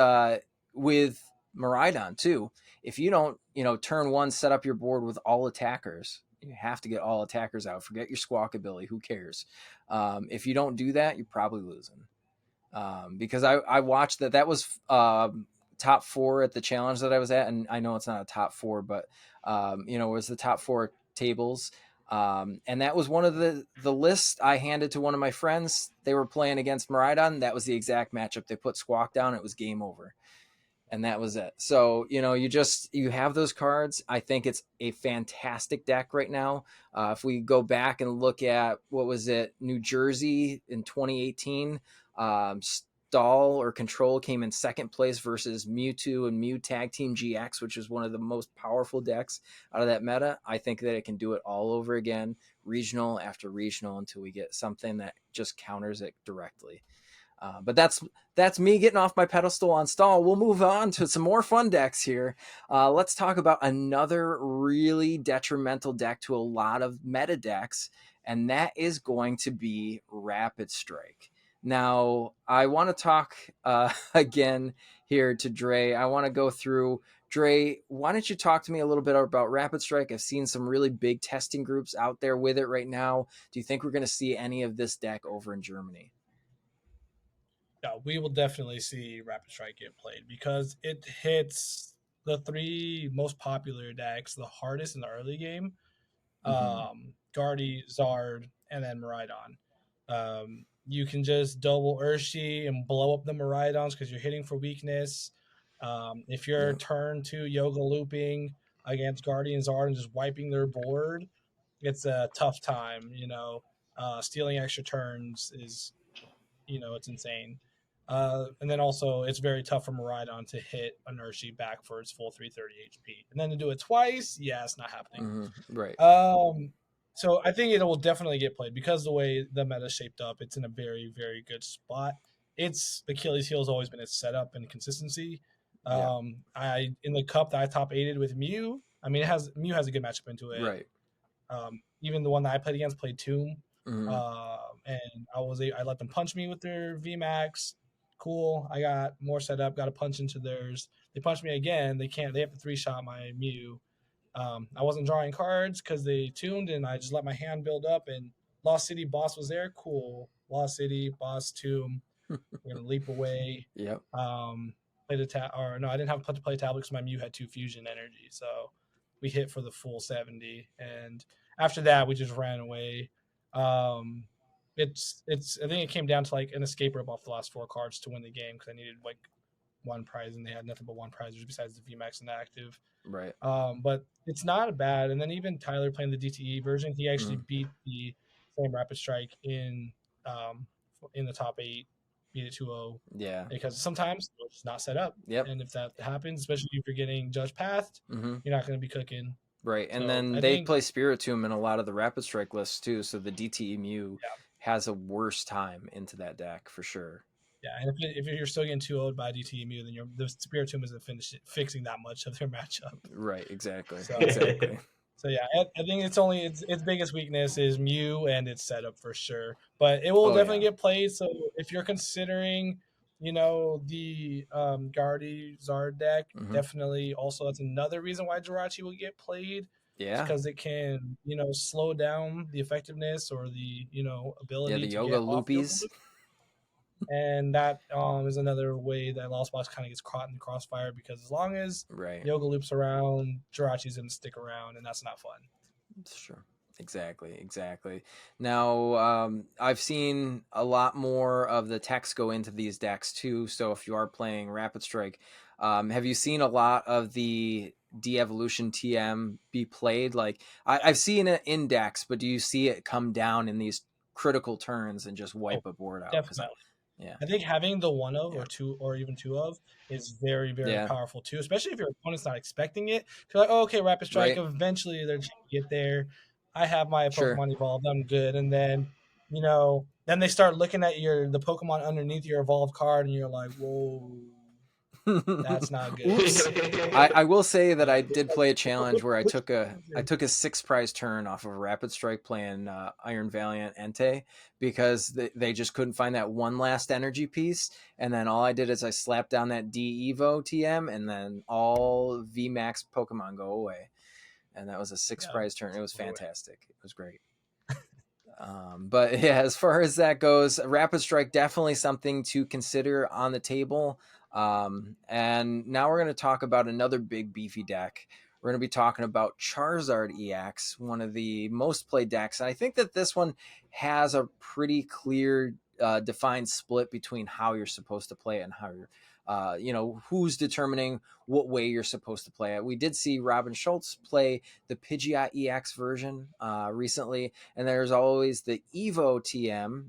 with Miraidon too, if you don't, turn one, set up your board with all attackers, you have to get all attackers out. Forget your squawk ability. Who cares? If you don't do that, you're probably losing. Because I watched that was top 4 at the challenge that I was at. And I know it's not a top 4, but, it was the top 4 tables. And that was one of the lists I handed to one of my friends. They were playing against Miraidon. That was the exact matchup. They put Squawk down. It was game over. And that was it. So, you have those cards. I think it's a fantastic deck right now. If we go back and look at, what was it, New Jersey in 2018, Stall or Control came in second place versus Mewtwo and Mew Tag Team GX, which is one of the most powerful decks out of that meta. I think that it can do it all over again, regional after regional, until we get something that just counters it directly. But that's me getting off my pedestal on stall. We'll move on to some more fun decks here. Let's talk about another really detrimental deck to a lot of meta decks, and that is going to be Rapid Strike. Now, I want to talk again here to Dre. I want to go through. Dre, why don't you talk to me a little bit about Rapid Strike? I've seen some really big testing groups out there with it right now. Do you think we're going to see any of this deck over in Germany? Yeah, we will definitely see Rapid Strike get played because it hits the 3 most popular decks the hardest in the early game. Gardy, Zard, and then Miraidon. You can just double Urshi and blow up the Miraidons because you're hitting for weakness. If you're turn to Yoga Looping against Guardian Zard and just wiping their board, it's a tough time. Stealing extra turns is, it's insane. And then also, it's very tough for Miraidon to hit an Urshifu back for its full 330 HP. And then to do it twice, yeah, it's not happening. Right. So I think it will definitely get played because the way the meta shaped up, it's in a very, very good spot. Its Achilles heel has always been its setup and consistency. In the cup that I top 8'd with Mew, I mean, Mew has a good matchup into it. Right. Even the one that I played against played Tomb. Mm-hmm. And I let them punch me with their Vmax. Cool. I got more set up, got a punch into theirs. They punched me again. They have to 3-shot my Mew. I wasn't drawing cards because they tuned, and I just let my hand build up, and Lost City boss was there. Cool. Lost City, boss, Tomb. We're going to leap away. Yep. I didn't have to play tablet because my Mew had 2 fusion energy. So we hit for the full 70. And after that, we just ran away. I think it came down to like an escape rope off the last 4 cards to win the game because I needed like 1 prize and they had nothing but 1 prize besides the VMAX and the active. Right. But it's not bad. And then even Tyler playing the DTE version, he actually beat the same Rapid Strike in the top 8, beat it 2-0. Yeah. Because sometimes it's not set up. Yep. And if that happens, especially if you're getting judge pathed, you're not going to be cooking. Right, and then they play Spiritomb in a lot of the Rapid Strike lists too, so the DTE Mew has a worse time into that deck for sure. Yeah, and if you're still getting 2-0'd by DTE Mew, then the Spiritomb isn't fixing that much of their matchup. Right, exactly. So yeah, I think its biggest weakness is Mew and its setup for sure, but it will definitely get played. So if you're considering, the Gardevoir deck, definitely also that's another reason why Jirachi will get played. Yeah, because it can, slow down the effectiveness or the, ability. Yeah, the to Yoga get Loopies. And that is another way that Lost Box kind of gets caught in the crossfire because as long as Yoga loops around, Jirachi's going to stick around, and that's not fun. Sure. Exactly. Now, I've seen a lot more of the text go into these decks too. So if you are playing Rapid Strike, have you seen a lot of the de-evolution TM be played? Like I've seen it in decks, but do you see it come down in these critical turns and just wipe a board out? Definitely. Yeah, I think having the 1 of or 2 or even 2 of is very, very powerful too, especially if your opponent's not expecting it. You're like, okay, Rapid Strike, eventually they're going to get there. I have my Pokemon evolved. I'm good. And then, then they start looking at the Pokemon underneath your evolved card, and you're like, whoa, that's not good. I will say that I did play a challenge where I took a 6 prize turn off of a Rapid Strike playing Iron Valiant Entei because they just couldn't find that one last energy piece. And then all I did is I slapped down that D-Evo TM, and then all VMAX Pokemon go away. And that was a 6 prize turn. It was fantastic. It was great. But yeah, as far as that goes, Rapid Strike definitely something to consider on the table. And now we're going to talk about another big beefy deck. We're going to be talking about Charizard EX, one of the most played decks. And I think that this one has a pretty clear defined split between how you're supposed to play it and how you're who's determining what way you're supposed to play it. We did see Robin Schultz play the Pidgeot EX version recently, and there's always the Evo TM,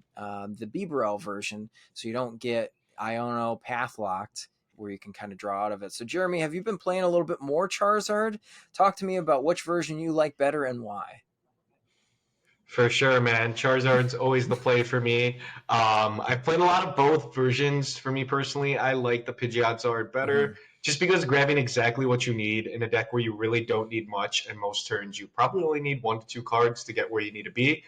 the Bibarel version, so you don't get Iono path locked where you can kind of draw out of it. So Jeremy, have you been playing a little bit more Charizard? Talk to me about which version you like better and why. For sure, man. Charizard's always the play for me. I've played a lot of both versions. For me personally, I like the Pidgeot Zard better, just because grabbing exactly what you need in a deck where you really don't need much, and most turns you probably only need 1 to 2 cards to get where you need to be.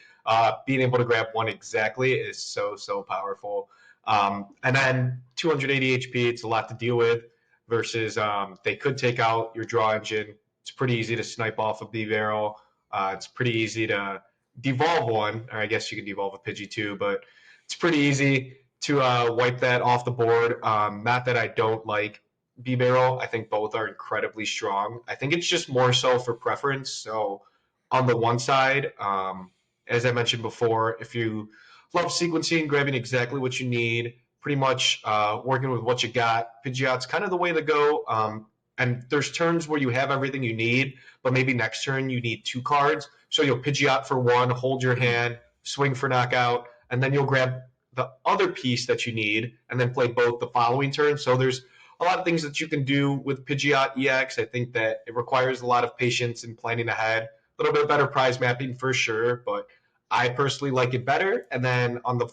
Being able to grab one exactly is so powerful. And then 280 HP, it's a lot to deal with, versus they could take out your draw engine. It's pretty easy to snipe off a B-Barrel. It's pretty easy to devolve one, or I guess you can devolve a Pidgey too, but it's pretty easy to wipe that off the board. Not that I don't like B-Barrel. I think both are incredibly strong. I think it's just more so for preference. So on the one side, as I mentioned before, if you love sequencing, grabbing exactly what you need, pretty much working with what you got. Pidgeot's kind of the way to go. And there's turns where you have everything you need, but maybe next turn you need 2 cards. So you'll Pidgeot for 1, hold your hand, swing for knockout, and then you'll grab the other piece that you need and then play both the following turn. So there's a lot of things that you can do with Pidgeot EX. I think that it requires a lot of patience and planning ahead. A little bit better prize mapping for sure, but I personally like it better. And then on the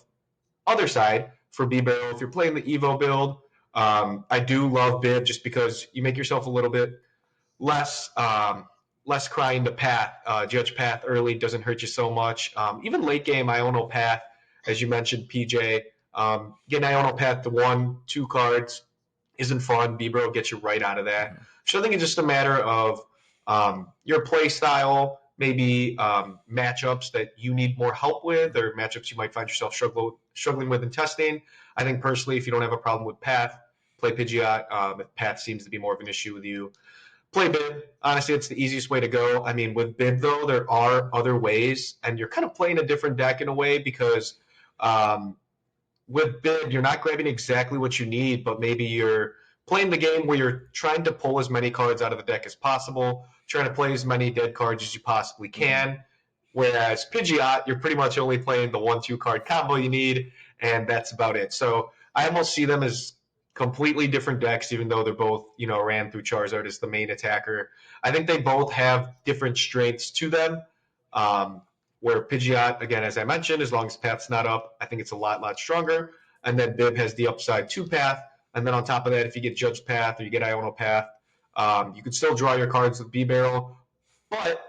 other side, for B-Barrel, if you're playing the Evo build, I do love Bib just because you make yourself a little bit less crying to path. Judge path early doesn't hurt you so much. Even late game, Iono path, as you mentioned, PJ, getting Iono path to 1, 2 cards isn't fun. B-Bro gets you right out of that. So I think it's just a matter of your play style, maybe matchups that you need more help with, or matchups you might find yourself struggling with in testing. I think personally, if you don't have a problem with path, play Pidgeot. If path seems to be more of an issue with you, play Bib. Honestly, it's the easiest way to go. I mean, with Bib, though, there are other ways, and you're kind of playing a different deck in a way because with Bib, you're not grabbing exactly what you need, but maybe you're playing the game where you're trying to pull as many cards out of the deck as possible, trying to play as many dead cards as you possibly can. Whereas Pidgeot, you're pretty much only playing the 1-2 card combo you need, and that's about it. So I almost see them as completely different decks, even though they're both, ran through Charizard as the main attacker. I think they both have different strengths to them. Where Pidgeot, again, as I mentioned, as long as Path's not up, I think it's a lot stronger. And then Bib has the upside to Path. And then on top of that, if you get Judge Path or you get Iono Path, you can still draw your cards with B-Barrel. But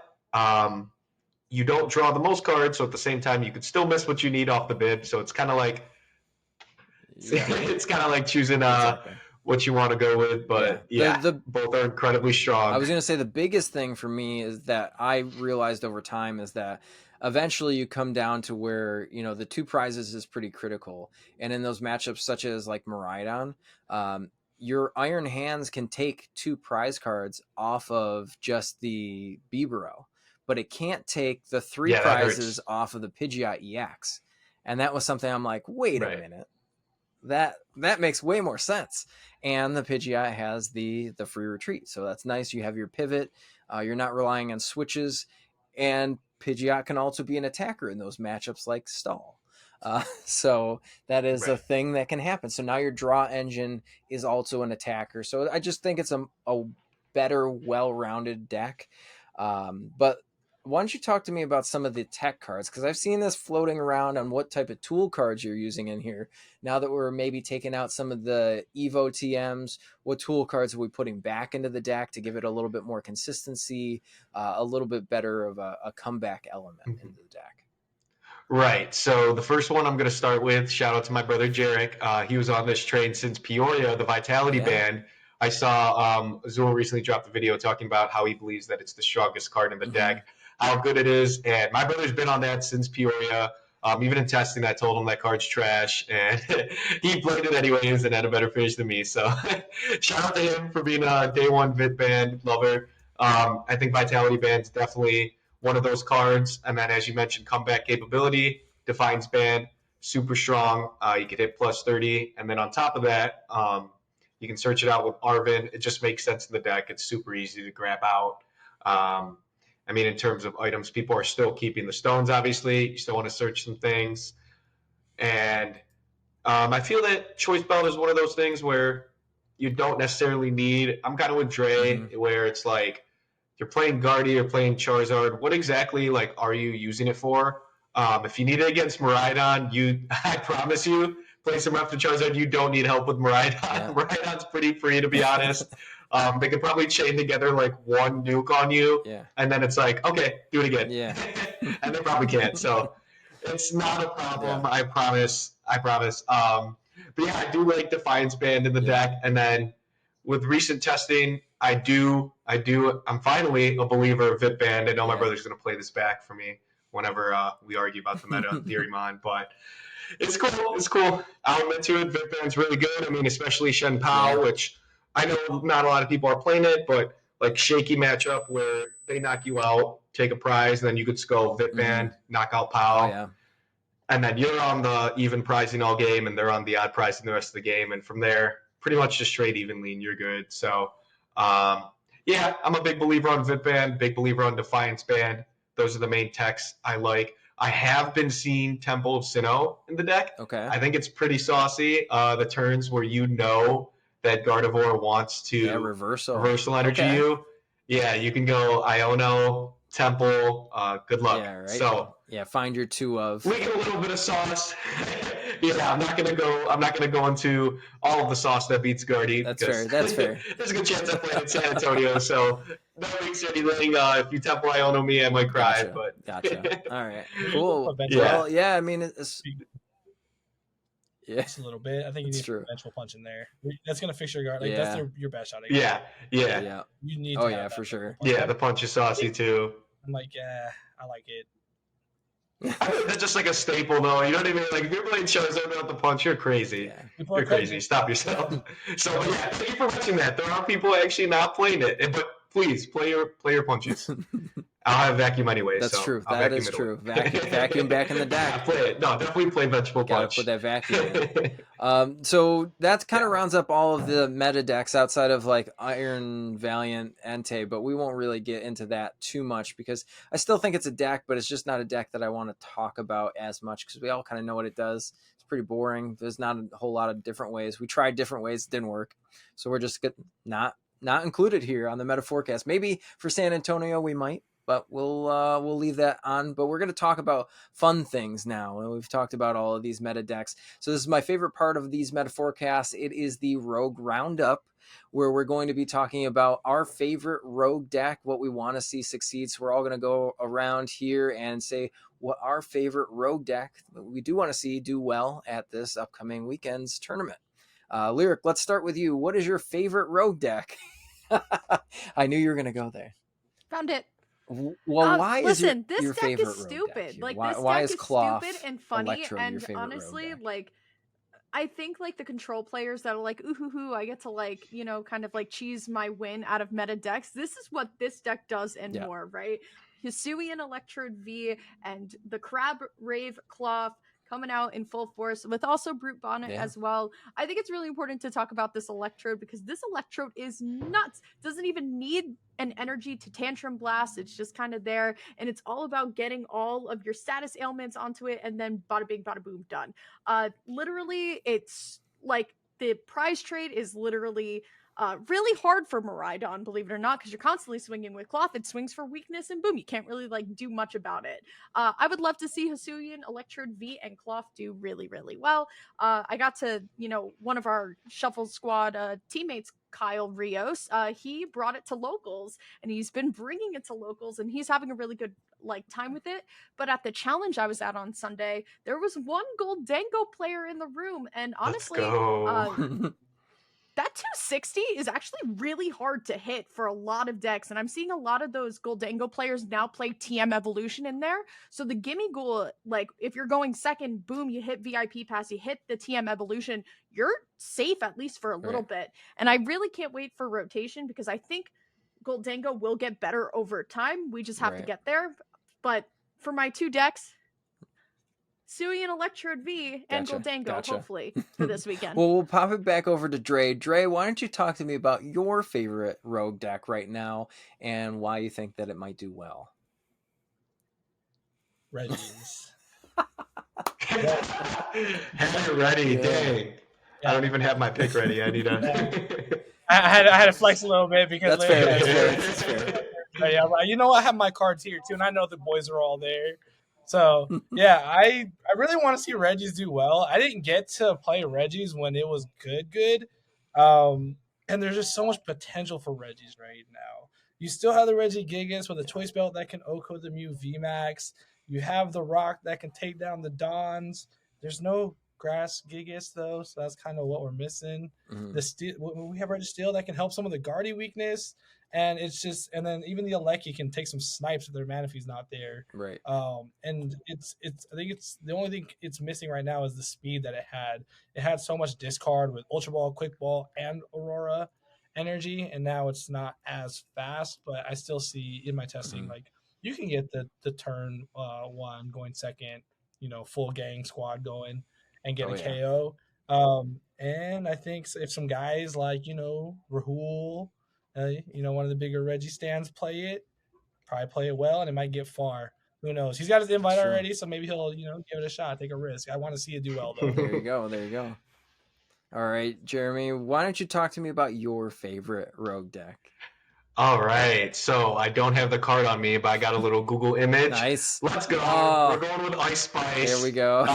you don't draw the most cards, so at the same time, you could still miss what you need off the Bib. So it's kind of like it's kind of like choosing what you want to go with. But both are incredibly strong. I was going to say the biggest thing for me is that I realized over time is that eventually you come down to where, the 2 prizes is pretty critical. And in those matchups such as like Miraidon, your Iron Hands can take 2 prize cards off of just the Bibero, but it can't take the 3 prizes off of the Pidgeot EX. And that was something I'm like, wait a minute. That makes way more sense. And the Pidgeot has the free retreat. So that's nice. You have your pivot. You're not relying on switches. And Pidgeot can also be an attacker in those matchups like Stall. So that is a thing that can happen. So now your draw engine is also an attacker. So I just think it's a better, well-rounded deck. But why don't you talk to me about some of the tech cards? Because I've seen this floating around on what type of tool cards you're using in here. Now that we're maybe taking out some of the Evo TMs, what tool cards are we putting back into the deck to give it a little bit more consistency, a little bit better of a comeback element into the deck? Right. So the first one I'm going to start with, shout out to my brother Jarek. He was on this train since Peoria, the Vitality Band. I saw Azul recently dropped a video talking about how he believes that it's the strongest card in the deck, how good it is. And my brother's been on that since Peoria. Even in testing, I told him that card's trash, and he played it anyways and had a better finish than me. So shout out to him for being a day one Vit Band lover. I think Vitality Band's definitely one of those cards. And then, as you mentioned, comeback capability, Defiance Band, super strong. You could hit plus 30. And then on top of that, you can search it out with Arvin. It just makes sense in the deck. It's super easy to grab out. I mean, in terms of items, people are still keeping the stones, obviously. You still want to search some things. And I feel that Choice Belt is one of those things where you don't necessarily need – I'm kind of with Dre, where it's like you're playing Guardy or playing Charizard. What exactly, are you using it for? If you need it against Miraidon, I promise you, play some after Charizard, you don't need help with Miraidon. Yeah. Miraidon's pretty free, to be honest. They could probably chain together one nuke on you, and then it's like, okay, do it again. Yeah. And they probably can't. So it's not a problem. Yeah. I promise. But yeah, I do like Defiance Band in the deck. And then with recent testing, I'm finally a believer of Vit Band. I know my brother's going to play this back for me whenever we argue about the meta theory mon, but it's cool. It's cool. I'm into it. Vit Band's really good. I mean, especially Shen Pao, which I know not a lot of people are playing it, but shaky matchup where they knock you out, take a prize, and then you could just go Vit Band, knock out Pao. Oh, yeah. and then you're on the even pricing all game, and they're on the odd pricing the rest of the game, and from there, pretty much just trade evenly, and you're good. So, yeah, I'm a big believer on Vip Band, big believer on Defiance Band. Those are the main techs I like. I have been seeing Temple of Sinnoh in the deck. Okay. I think it's pretty saucy. The turns where you know that Gardevoir wants to reversal energy Okay. you. Yeah, you can go Iono, Temple. Good luck. Yeah, right. So yeah, find your two of. we get a little bit of sauce. Yeah, I'm not gonna go into all of the sauce that beats Guardy. That's fair. That's fair. There's a good chance I play in San Antonio, so no weeks or anything. If you Temple Iono me, I might cry. Gotcha. But Gotcha. All right. Cool. Yeah. Well, yeah. I mean, it's just a little bit. I think you need true. a vengeful punch in there. That's gonna fix your guard. Like Yeah. that's your best shot. Yeah. You need. Oh to yeah, have for that sure. Yeah, the punch is saucy too. I'm like, yeah, I like it. I think that's just like a staple, though. You know what I mean? Like, if you're playing Charizard without the punch, you're crazy. Yeah. You're crazy. Stop yourself. So, yeah, thank you for mentioning that. There are people actually not playing it, but please play your punches. I'll have vacuum anyway. That's so true. I'll That is true. Vacuum back in the deck. Yeah, play it. No, definitely play vegetable Gotta punch. put that vacuum in. So that kind of rounds up all of the meta decks outside of like Iron, Valiant, Entei, but we won't really get into that too much because I still think it's a deck, but it's just not a deck that I want to talk about as much because we all kind of know what it does. It's pretty boring. There's not a whole lot of different ways. We tried different ways, didn't work. So we're just not included here on the meta forecast. Maybe for San Antonio we might. But we'll leave that on. But we're going to talk about fun things now. And we've talked about all of these meta decks. So this is my favorite part of these meta forecasts. It is the Rogue Roundup, where we're going to be talking about our favorite Rogue deck, what we want to see succeed. So we're all going to go around here and say what our favorite Rogue deck we do want to see do well at this upcoming weekend's tournament. Lyric, let's start with you. What is your favorite Rogue deck? I knew you were going to go there. Found it. Well, why listen, is your this favorite deck is Rogue stupid. deck Like why, this why deck is Cloth, stupid and funny, Electro and your honestly, Rogue deck? like I think like the control players that are like, ooh hoo hoo, I get to like, you know, kind of like cheese my win out of meta decks. This is what this deck does and more, right? Hisuian Electrode V and the Crab Rave Cloth coming out in full force with also Brute Bonnet as well. I think it's really important to talk about this Electrode because this Electrode is nuts. Doesn't even need an energy to Tantrum Blast. It's just kind of there, and it's all about getting all of your status ailments onto it, and then bada bing, bada boom, done. Literally, it's like the prize trade is literally really hard for Miraidon, believe it or not, because you're constantly swinging with Cloth. It swings for weakness, and boom, you can't really like do much about it. I would love to see Hisuian, Electrode V, and Cloth do really, really well. I got to, you know, one of our Shuffle Squad teammates, Kyle Rios, he brought it to locals, and he's been bringing it to locals, and he's having a really good like time with it. But at the challenge I was at on Sunday, there was one Goldango player in the room, and honestly, that 260 is actually really hard to hit for a lot of decks, and I'm seeing a lot of those Goldango players now play TM Evolution in there. So the Gimme Ghoul, like if you're going second, boom, you hit VIP pass, you hit the TM Evolution, you're safe at least for a little bit. And I really can't wait for rotation because I think Goldango will get better over time. We just have to get there. But for my two decks, Hisuian Electrode V and Goldango, hopefully, for this weekend. Well, we'll pop it back over to Dre. Dre, why don't you talk to me about your favorite Rogue deck right now and why you think that it might do well? Reggie's. Have it ready, dang. I don't even have my pick ready. I need a... I had to flex a little bit because that's fair. That's fair. Yeah, you know, I have my cards here too, and I know the boys are all there. So yeah, I really want to see Reggie's do well. I didn't get to play Reggie's when it was good. And there's just so much potential for Reggie's right now. You still have the Reggie Gigas with a choice belt that can OHKO the Mew Vmax. You have the Rock that can take down the Dons. There's no Grass Gigas though, so that's kind of what we're missing. The steel, we have Reggie Steel that can help some of the Guardy weakness. And it's just, and then even the Aleki can take some snipes if their Manaphy's not there. Right. And it's, I think it's the only thing it's missing right now is the speed that it had. It had so much discard with Ultra Ball, Quick Ball, and Aurora energy, and now it's not as fast. But I still see in my testing like you can get the turn one going second full gang squad going and get Oh, a yeah. KO. And I think if some guys like, Rahul, one of the bigger Reggie stands play it, probably play it well, and it might get far. Who knows? He's got his invite Sure. already, so maybe he'll, give it a shot, take a risk. I want to see it do well, though. There you go. There you go. All right, Jeremy, why don't you talk to me about your favorite rogue deck? All right, so I don't have the card on me, but I got a little Google image. Nice. Let's go. Oh, we're going with Ice Spice. There we go.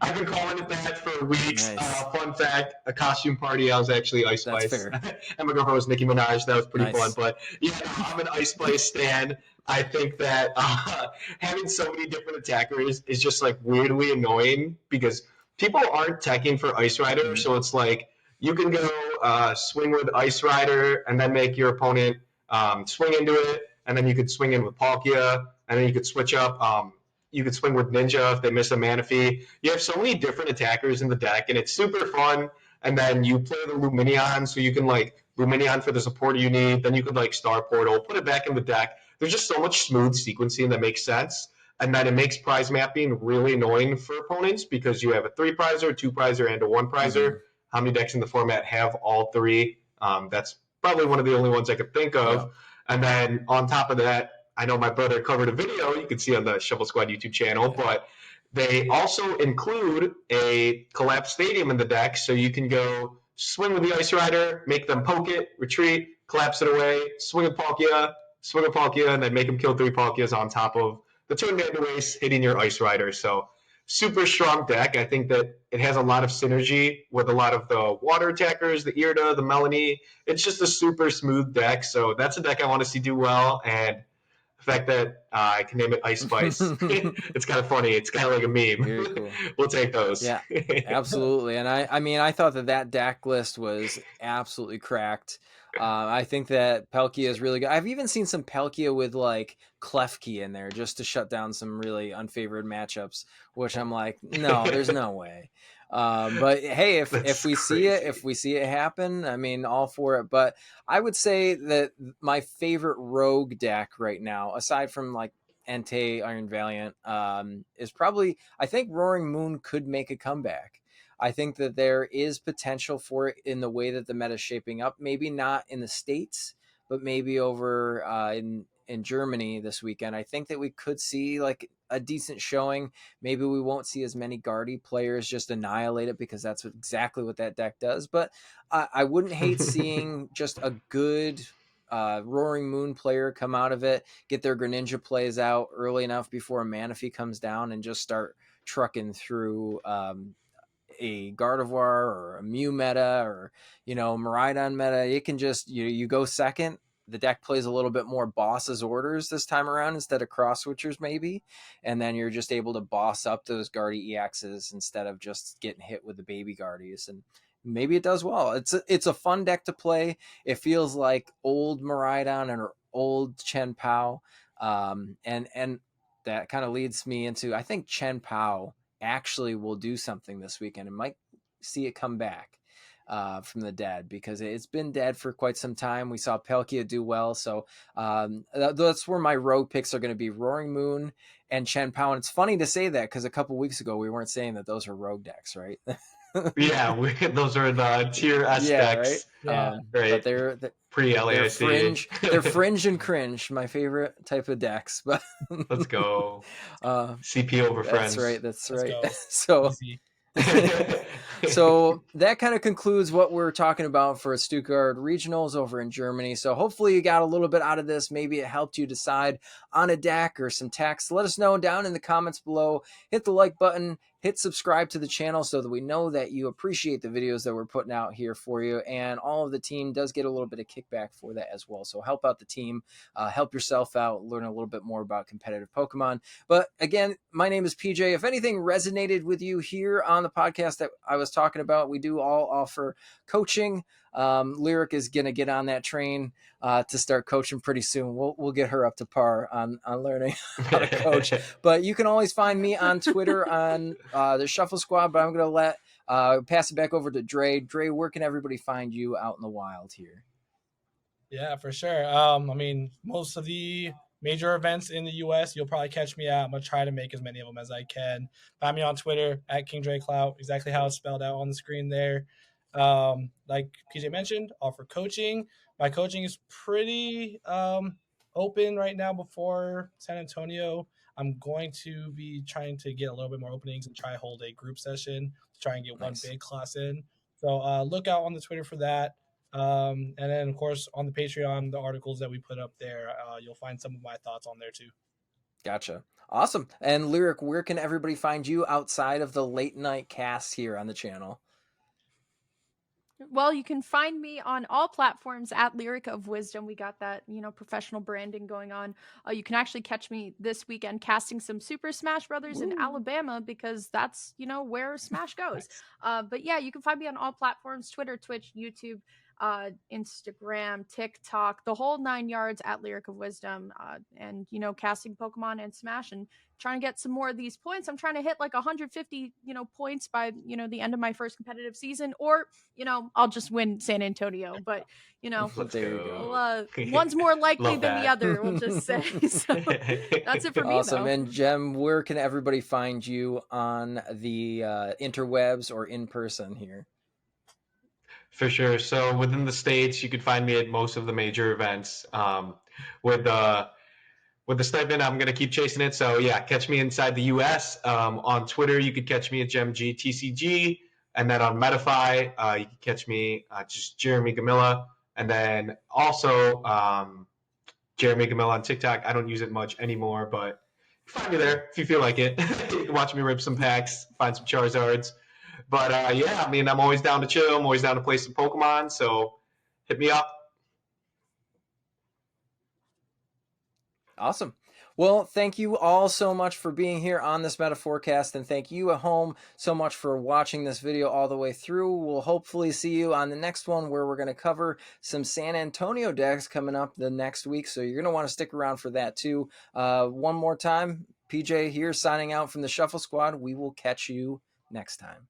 I've been calling it that for weeks. Nice. Fun fact, a costume party, I was actually Ice That's Spice. fair. And my girlfriend was Nicki Minaj. That was pretty Nice. fun. But yeah, I'm an Ice Spice stan. I think that having so many different attackers is just like weirdly annoying because people aren't teching for Ice Rider. Mhm. So it's like you can go swing with Ice Rider and then make your opponent swing into it. And then you could swing in with Palkia. And then you could switch up. You could swing with Ninja if they miss a Manaphy. You have so many different attackers in the deck, and it's super fun. And then you play the Luminion, so you can like Luminion for the support you need. Then you could like Star Portal, put it back in the deck. There's just so much smooth sequencing that makes sense. And then it makes prize mapping really annoying for opponents because you have a 3-prizer, 2-prizer, and a 1-prizer. Mhm. How many decks in the format have all three? That's probably one of the only ones I could think of. Yeah. And then on top of that, I know my brother covered a video you can see on the Shuffle Squad YouTube channel, but they also include a collapsed stadium in the deck, so you can go swing with the Ice Rider, make them poke it, retreat, collapse it away, swing a Palkia, and then make them kill 3 Palkias on top of the turn man waste, hitting your Ice Rider. So super strong deck. I think that it has a lot of synergy with a lot of the water attackers, the Irida, the Melanie. It's just a super smooth deck. So that's a deck I want to see do well. And the fact that I can name it Ice Spice, it's kind of funny. It's kind of like a meme. Very cool. We'll take those. Yeah, absolutely. And I mean, I thought that deck list was absolutely cracked. I think that Palkia is really good. I've even seen some Palkia with like Klefki in there just to shut down some really unfavored matchups, which I'm like, no, there's no way. But hey, if we see it happen, I mean, all for it. But I would say that my favorite rogue deck right now, aside from like Entei, Iron Valiant, is probably, I think Roaring Moon could make a comeback. I think that there is potential for it in the way that the meta is shaping up. Maybe not in the States, but maybe over in Germany this weekend. I think that we could see like a decent showing. Maybe we won't see as many Guardy players just annihilate it because that's exactly what that deck does. But I wouldn't hate seeing just a good Roaring Moon player come out of it, get their Greninja plays out early enough before a Manaphy comes down and just start trucking through a Gardevoir or a Mew meta or, Miraidon meta. It can just, you go second. The deck plays a little bit more boss's orders this time around instead of cross switchers maybe. And then you're just able to boss up those Guardy EXs instead of just getting hit with the baby Guardies. And maybe it does well. It's a fun deck to play. It feels like old Miraidon and old Chen Pao. And that kind of leads me into, I think Chen Pao actually will do something this weekend and might see it come back from the dead because it's been dead for quite some time. We saw Palkia do well. So that's where my rogue picks are going to be: Roaring Moon and Chen Pao. And it's funny to say that because a couple weeks ago we weren't saying that those are rogue decks, right? Yeah, those are the tier S decks. Right? Right. But they're pre-LAIC. They're fringe and cringe, my favorite type of decks. But let's go. CP over friends. That's Let's right. go. So Easy. so that kind of concludes what we're talking about for Stuttgart regionals over in Germany. So hopefully you got a little bit out of this. Maybe it helped you decide on a deck or some text. Let us know down in the comments below. Hit the like button, hit subscribe to the channel so that we know that you appreciate the videos that we're putting out here for you. And all of the team does get a little bit of kickback for that as well. So help out the team, help yourself out, learn a little bit more about competitive Pokemon. But again, my name is PJ. If anything resonated with you here on the podcast that I was talking about, we do all offer coaching. Lyric is going to get on that train to start coaching pretty soon. We'll get her up to par on learning how to coach. But you can always find me on Twitter on the Shuffle Squad. But I'm going to pass it back over to Dre. Dre, where can everybody find you out in the wild here? Yeah, for sure. I mean, most of the major events in the US, you'll probably catch me at. I'm going to try to make as many of them as I can. Find me on Twitter at KingDreClout, exactly how it's spelled out on the screen there. Like PJ mentioned, offer coaching. My coaching is pretty open right now before San Antonio. I'm going to be trying to get a little bit more openings and try to hold a group session to try and get one big class in. So look out on the Twitter for that. And then, of course, on the Patreon, the articles that we put up there, you'll find some of my thoughts on there too. Gotcha. Awesome. And Lyric, where can everybody find you outside of the late night cast here on the channel? Well, you can find me on all platforms at Lyric of Wisdom. We got that, professional branding going on. You can actually catch me this weekend casting some Super Smash Brothers in Alabama, because that's, where Smash goes. But yeah, you can find me on all platforms: Twitter, Twitch, YouTube, Instagram, TikTok, the whole 9 yards at Lyric of Wisdom, and casting Pokemon and Smash and trying to get some more of these points. I'm trying to hit like 150 points by the end of my first competitive season, or I'll just win San Antonio, but there you go. One's more likely than the other, we'll just say. So that's it for me. Awesome. Though. And Jem, where can everybody find you on the interwebs or in person here? For sure. So within the States, you could find me at most of the major events. With the stipend, I'm going to keep chasing it. So yeah, catch me inside the US. On Twitter, you could catch me at JemGTCG. And then on Metafy, you can catch me just Jermey Gumila. And then also Jermey Gumila on TikTok. I don't use it much anymore, but find me there if you feel like it. You can watch me rip some packs, find some Charizards. But yeah, I mean, I'm always down to chill. I'm always down to play some Pokemon. So hit me up. Awesome. Well, thank you all so much for being here on this Meta Forecast, and thank you at home so much for watching this video all the way through. We'll hopefully see you on the next one, where we're going to cover some San Antonio decks coming up the next week, so you're going to want to stick around for that too. One more time, PJ here signing out from the Shuffle Squad. We will catch you next time.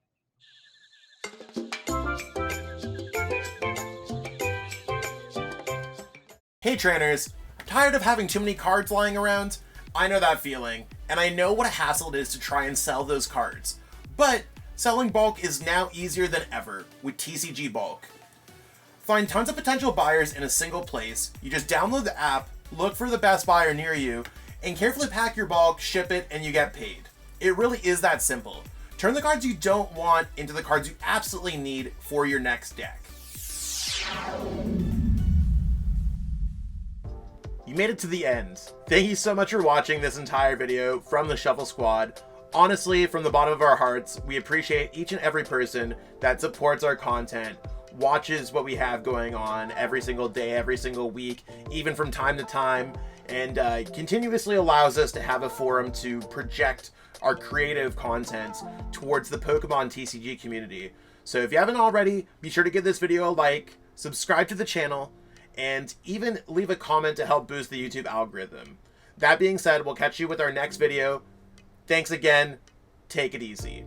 Hey trainers, tired of having too many cards lying around? I know that feeling, and I know what a hassle it is to try and sell those cards. But selling bulk is now easier than ever with TCG Bulk. Find tons of potential buyers in a single place. You just download the app, look for the best buyer near you, and carefully pack your bulk, ship it, and you get paid. It really is that simple. Turn the cards you don't want into the cards you absolutely need for your next deck. You made it to the end. Thank you so much for watching this entire video from the Shuffle Squad. Honestly, from the bottom of our hearts, we appreciate each and every person that supports our content, watches what we have going on every single day, every single week, even from time to time, and continuously allows us to have a forum to project our creative content towards the Pokemon TCG community. So if you haven't already, be sure to give this video a like, subscribe to the channel, and even leave a comment to help boost the YouTube algorithm. That being said, we'll catch you with our next video. Thanks again. Take it easy.